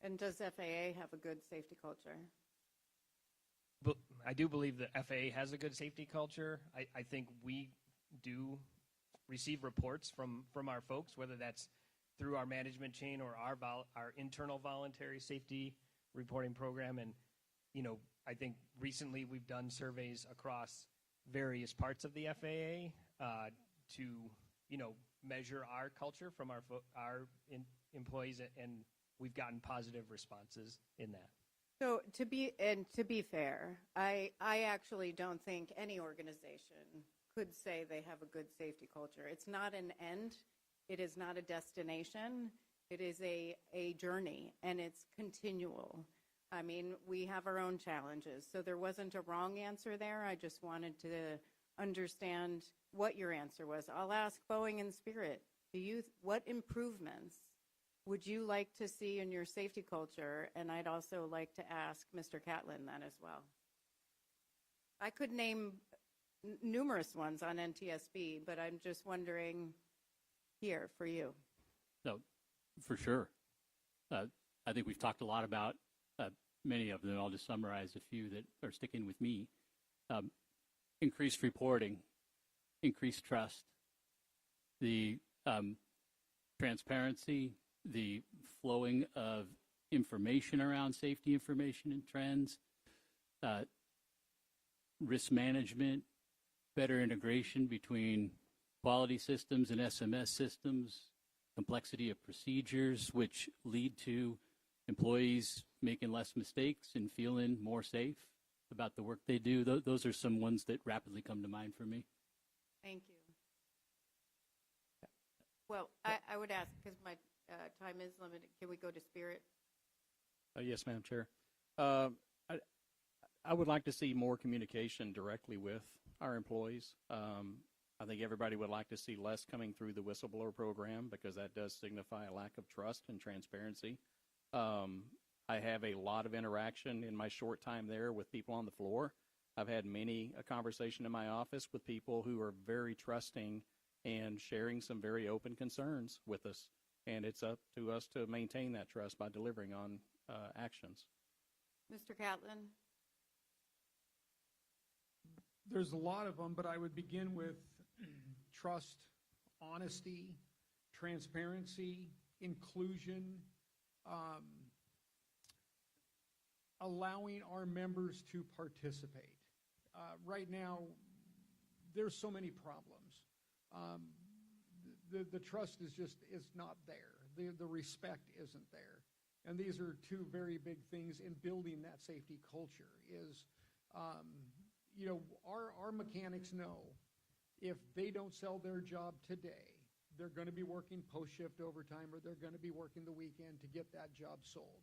And does FAA have a good safety culture? But I do believe the FAA has a good safety culture. I think we do receive reports from our folks, whether that's through our management chain or our internal voluntary safety reporting program. And, I think recently we've done surveys across various parts of the FAA to, measure our culture from our employees, and we've gotten positive responses in that. So to be fair, I actually don't think any organization could say they have a good safety culture. It's not an end. It is not a destination. It is a journey, and it's continual. I mean, we have our own challenges. So there wasn't a wrong answer there. I just wanted to understand what your answer was. I'll ask Boeing and Spirit, what improvements would you like to see in your safety culture? And I'd also like to ask Mr. Catlin that as well. I could name numerous ones on NTSB, but I'm just wondering here for you. No, for sure. I think we've talked a lot about many of them. I'll just summarize a few that are sticking with me. Increased reporting, increased trust, the transparency, the flowing of information around safety information and trends, risk management, better integration between quality systems and SMS systems, complexity of procedures, which lead to employees making less mistakes and feeling more safe about the work they do. Those are some ones that rapidly come to mind for me. Thank you. Well, I would ask, because my time is limited, can we go to Spirit? Yes, Madam Chair. I would like to see more communication directly with our employees. I think everybody would like to see less coming through the whistleblower program because that does signify a lack of trust and transparency. I have a lot of interaction in my short time there with people on the floor. I've had a conversation in my office with people who are very trusting and sharing some very open concerns with us. And it's up to us to maintain that trust by delivering on actions. Mr. Catlin? There's a lot of them, but I would begin with trust, honesty, transparency, inclusion, allowing our members to participate. Right now, there's so many problems. The trust is not there. The respect isn't there. And these are two very big things in building that safety culture is, our mechanics know if they don't sell their job today, they're going to be working post-shift overtime or they're going to be working the weekend to get that job sold.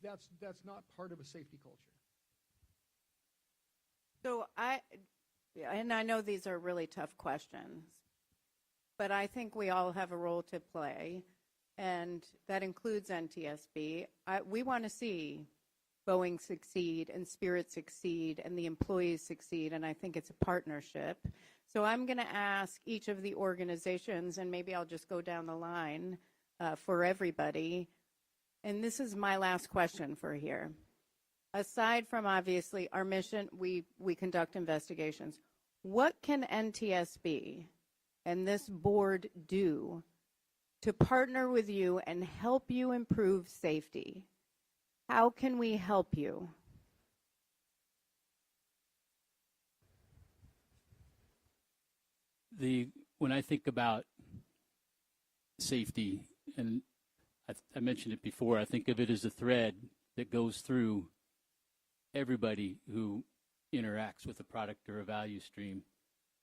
That's not part of a safety culture. So I know these are really tough questions, but I think we all have a role to play, and that includes NTSB. We want to see Boeing succeed and Spirit succeed and the employees succeed, and I think it's a partnership. So I'm going to ask each of the organizations, and maybe I'll just go down the line for everybody. And this is my last question for here. Aside from, obviously, our mission, we conduct investigations. What can NTSB and this board do to partner with you and help you improve safety? How can we help you? When I think about safety, and I mentioned it before, I think of it as a thread that goes through everybody who interacts with a product or a value stream.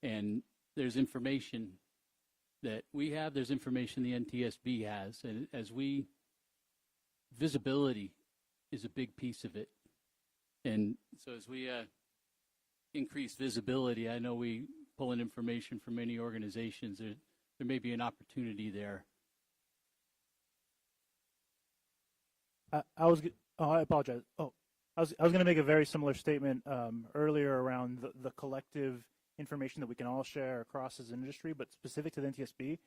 And there's information that we have, there's information the NTSB has, and visibility is a big piece of it. And so as we increase visibility, I know we pull in information from many organizations. There may be an opportunity there. I apologize. I was going to make a very similar statement earlier around the collective information that we can all share across as an industry, but specific to the NTSB,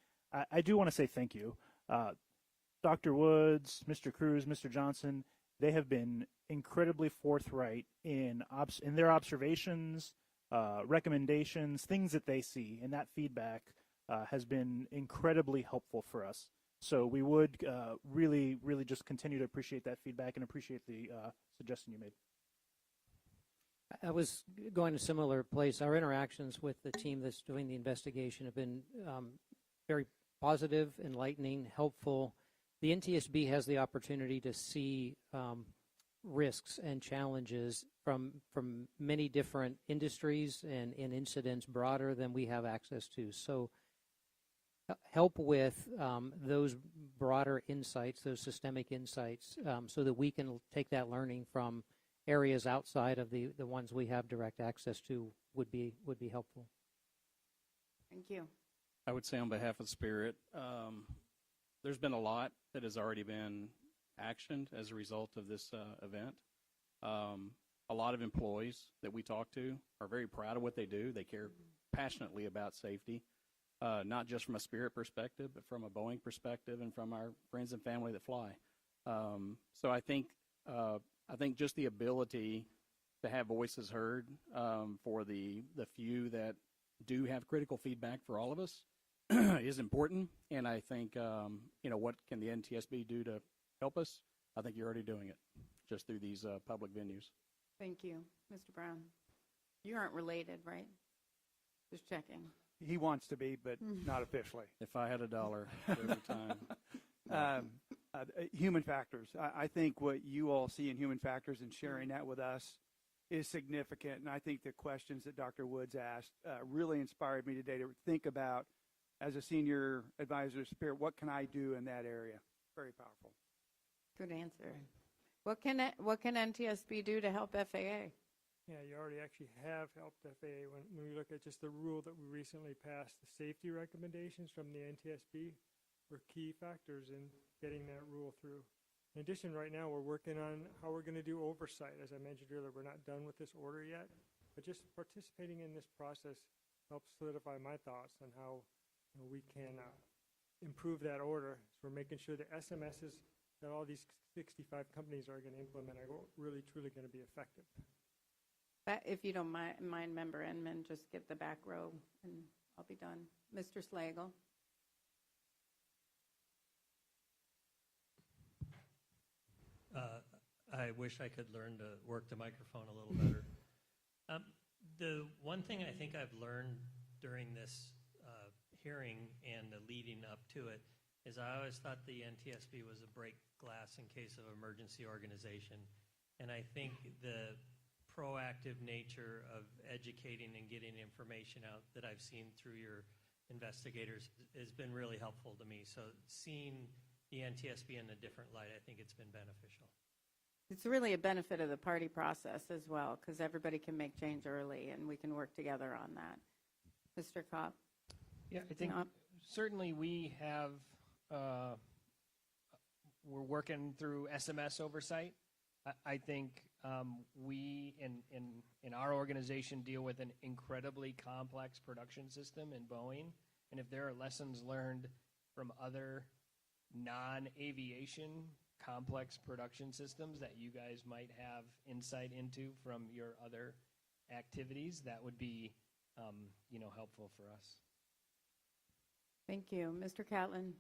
I do want to say thank you. Dr. Woods, Mr. Cruz, Mr. Johnson, they have been incredibly forthright in their observations, recommendations, things that they see, and that feedback has been incredibly helpful for us. So we would really, really just continue to appreciate that feedback and appreciate the suggestion you made. I was going to a similar place. Our interactions with the team that's doing the investigation have been very positive, enlightening, helpful. The NTSB has the opportunity to see risks and challenges from many different industries and incidents broader than we have access to. So help with those broader insights, those systemic insights, so that we can take that learning from areas outside of the ones we have direct access to would be helpful. Thank you. I would say on behalf of Spirit, there's been a lot that has already been actioned as a result of this event. a lot of employees that we talk to are very proud of what they do. They care passionately about safety, not just from a Spirit perspective, but from a Boeing perspective and from our friends and family that fly. So I think just the ability to have voices heard for the few that do have critical feedback for all of us is important. And I think, what can the NTSB do to help us? I think you're already doing it just through these public venues. Thank you. Mr. Brown, you aren't related, right? Just checking. He wants to be, but not officially. If I had $1 for every time. Human factors. I think what you all see in human factors and sharing that with us is significant. And I think the questions that Dr. Woods asked really inspired me today to think about, as a senior advisor of Spirit, what can I do in that area? Very powerful. Good answer. What can NTSB do to help FAA? Yeah, you already actually have helped FAA when we look at just the rule that we recently passed. The safety recommendations from the NTSB were key factors in getting that rule through. In addition, right now we're working on how we're going to do oversight. As I mentioned earlier, we're not done with this order yet, but just participating in this process helps solidify my thoughts on how we can improve that order. So we're making sure the SMSs that all these 65 companies are going to implement are really, truly going to be effective. If you don't mind, Member Inman, just get the back row and I'll be done. Mr. Slagle. I wish I could learn to work the microphone a little better. The one thing I think I've learned during this hearing and the leading up to it is I always thought the NTSB was a break glass in case of emergency organization. And I think the proactive nature of educating and getting information out that I've seen through your investigators has been really helpful to me. So seeing the NTSB in a different light, I think it's been beneficial. It's really a benefit of the party process as well, because everybody can make change early and we can work together on that. Mr. Kopp? Yeah, I think certainly we have, we're working through SMS oversight. I think we in our organization deal with an incredibly complex production system in Boeing. And if there are lessons learned from other non-aviation complex production systems that you guys might have insight into from your other activities, that would be helpful for us. Thank you. Mr. Catlin?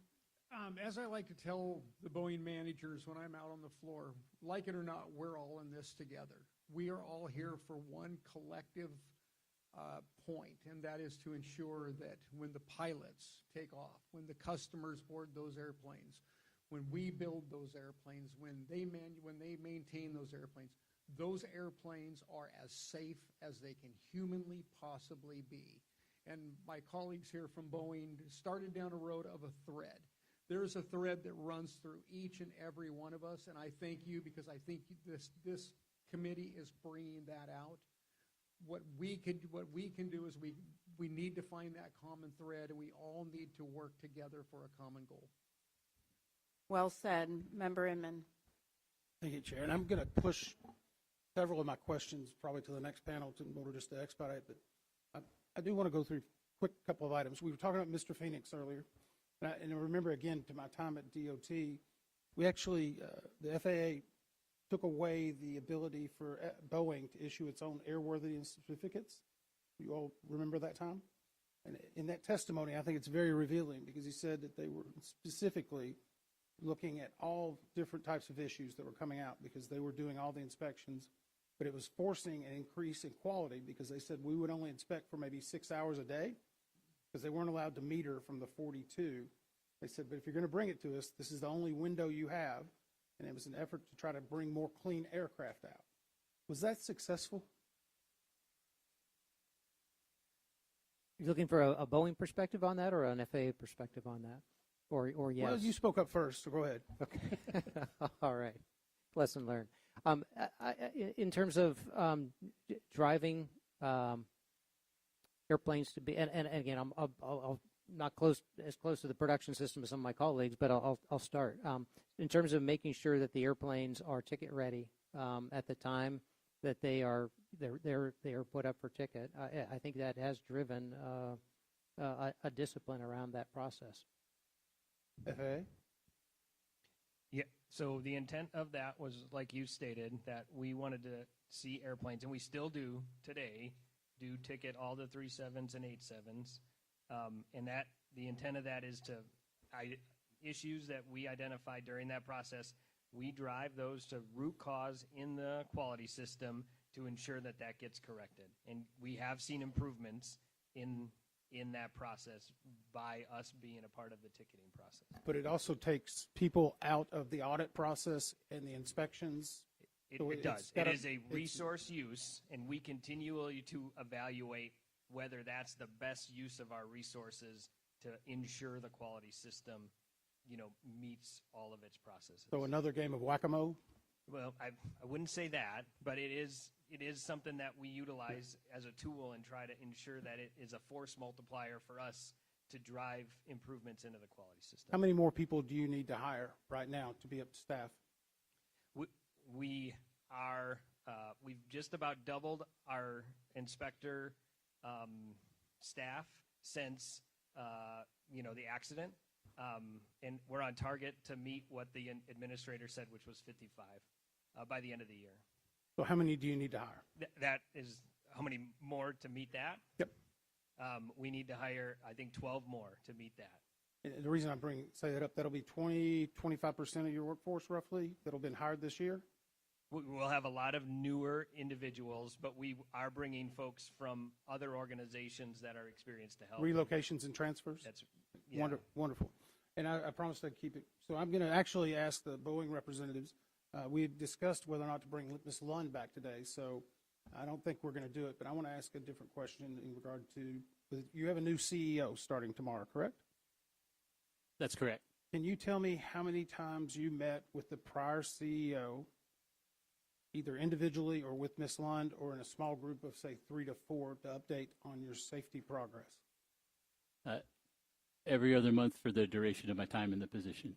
As I like to tell the Boeing managers when I'm out on the floor, like it or not, we're all in this together. We are all here for one collective point, and that is to ensure that when the pilots take off, when the customers board those airplanes, when we build those airplanes, when they maintain those airplanes are as safe as they can humanly possibly be. And my colleagues here from Boeing started down a road of a thread. There is a thread that runs through each and every one of us, and I thank you because I think this committee is bringing that out. What we can do is we need to find that common thread, and we all need to work together for a common goal. Well said. Member Inman. Thank you, Chair. And I'm going to push several of my questions probably to the next panel in order just to expedite, but I do want to go through a quick couple of items. We were talking about Mr. Phoenix earlier, and I remember again to my time at DOT, we actually, the FAA took away the ability for Boeing to issue its own airworthiness certificates. You all remember that time? And in that testimony, I think it's very revealing because he said that they were specifically looking at all different types of issues that were coming out because they were doing all the inspections, but it was forcing an increase in quality because they said we would only inspect for maybe 6 hours a day because they weren't allowed to meter from the 42. They said, but if you're going to bring it to us, this is the only window you have, and it was an effort to try to bring more clean aircraft out. Was that successful? You're looking for a Boeing perspective on that or an FAA perspective on that? Or yes? Well, you spoke up first, so go ahead. Okay. All right. Lesson learned. In terms of driving airplanes to be, and again, I'll not as close to the production system as some of my colleagues, but I'll start. In terms of making sure that the airplanes are ticket ready at the time that they are put up for ticket. I think that has driven a discipline around that process. FAA? Yeah. So the intent of that was, like you stated, that we wanted to see airplanes, and we still do today, do ticket all the 37s and 87s, and that the intent of that is to issues that we identify during that process. We drive those to root cause in the quality system to ensure that that gets corrected, and we have seen improvements in that process by us being a part of the ticketing process. But it also takes people out of the audit process and the inspections. It does. It is a resource use, and we continually to evaluate whether that's the best use of our resources to ensure the quality system, meets all of its processes. So another game of whack-a-mole? Well, I wouldn't say that, but it is something that we utilize as a tool and try to ensure that it is a force multiplier for us to drive improvements into the quality system. How many more people do you need to hire right now to be up to staff? We've just about doubled our inspector staff since the accident, and we're on target to meet what the administrator said, which was 55 by the end of the year. So how many do you need to hire? That is how many more to meet that? Yep. We need to hire, I think, 12 more to meet that. And the reason I say that up, that'll be 25% of your workforce roughly that'll been hired this year? We'll have a lot of newer individuals, but we are bringing folks from other organizations that are experienced to help. Relocations and transfers? That's yeah. Wonderful. And I promised I'd keep it. So I'm going to actually ask the Boeing representatives. We had discussed whether or not to bring Ms. Lund back today, so I don't think we're going to do it. But I want to ask a different question in regard to, you have a new CEO starting tomorrow, correct? That's correct. Can you tell me how many times you met with the prior CEO, either individually or with Ms. Lund, or in a small group of, say, 3 to 4 to update on your safety progress? Every other month for the duration of my time in the position.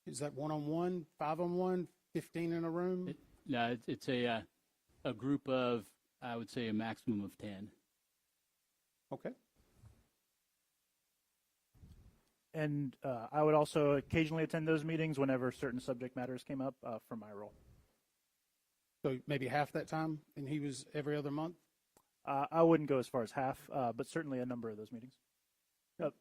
Is that 1-on-1, 5-on-1, 15 in a room? No, it's a group of, I would say, a maximum of 10. Okay. And I would also occasionally attend those meetings whenever certain subject matters came up from my role. So maybe half that time, and he was every other month? I wouldn't go as far as half, but certainly a number of those meetings. Yep.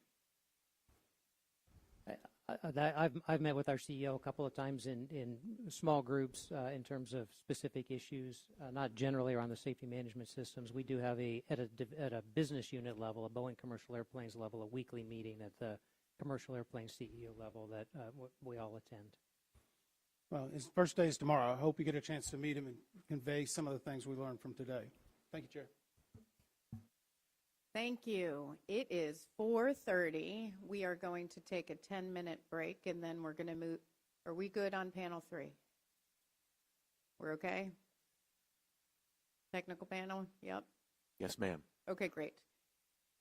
I've met with our CEO a couple of times in small groups in terms of specific issues, not generally around the safety management systems. We do have at a business unit level, a Boeing Commercial Airplanes level, a weekly meeting at the Commercial Airplane CEO level that we all attend. Well, his first day is tomorrow. I hope you get a chance to meet him and convey some of the things we learned from today. Thank you, Chair. Thank you. It is 4:30. We are going to take a 10-minute break, and then we're going to move. Are we good on panel 3? We're okay? Technical panel? Yep. Yes, ma'am. Okay, great.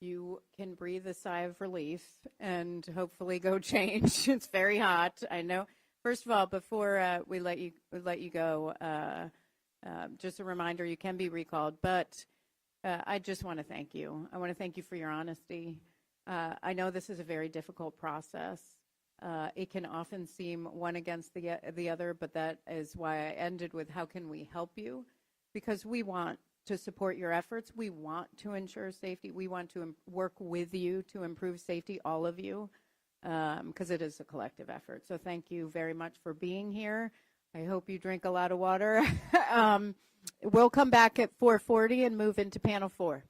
You can breathe a sigh of relief and hopefully go change. It's very hot. I know. First of all, before we let you go, just a reminder, you can be recalled, but I just want to thank you. I want to thank you for your honesty. I know this is a very difficult process. It can often seem one against the other, but that is why I ended with how can we help you? Because we want to support your efforts. We want to ensure safety. We want to work with you to improve safety, all of you, because it is a collective effort. So thank you very much for being here. I hope you drink a lot of water. We'll come back at 4:40 and move into panel 4.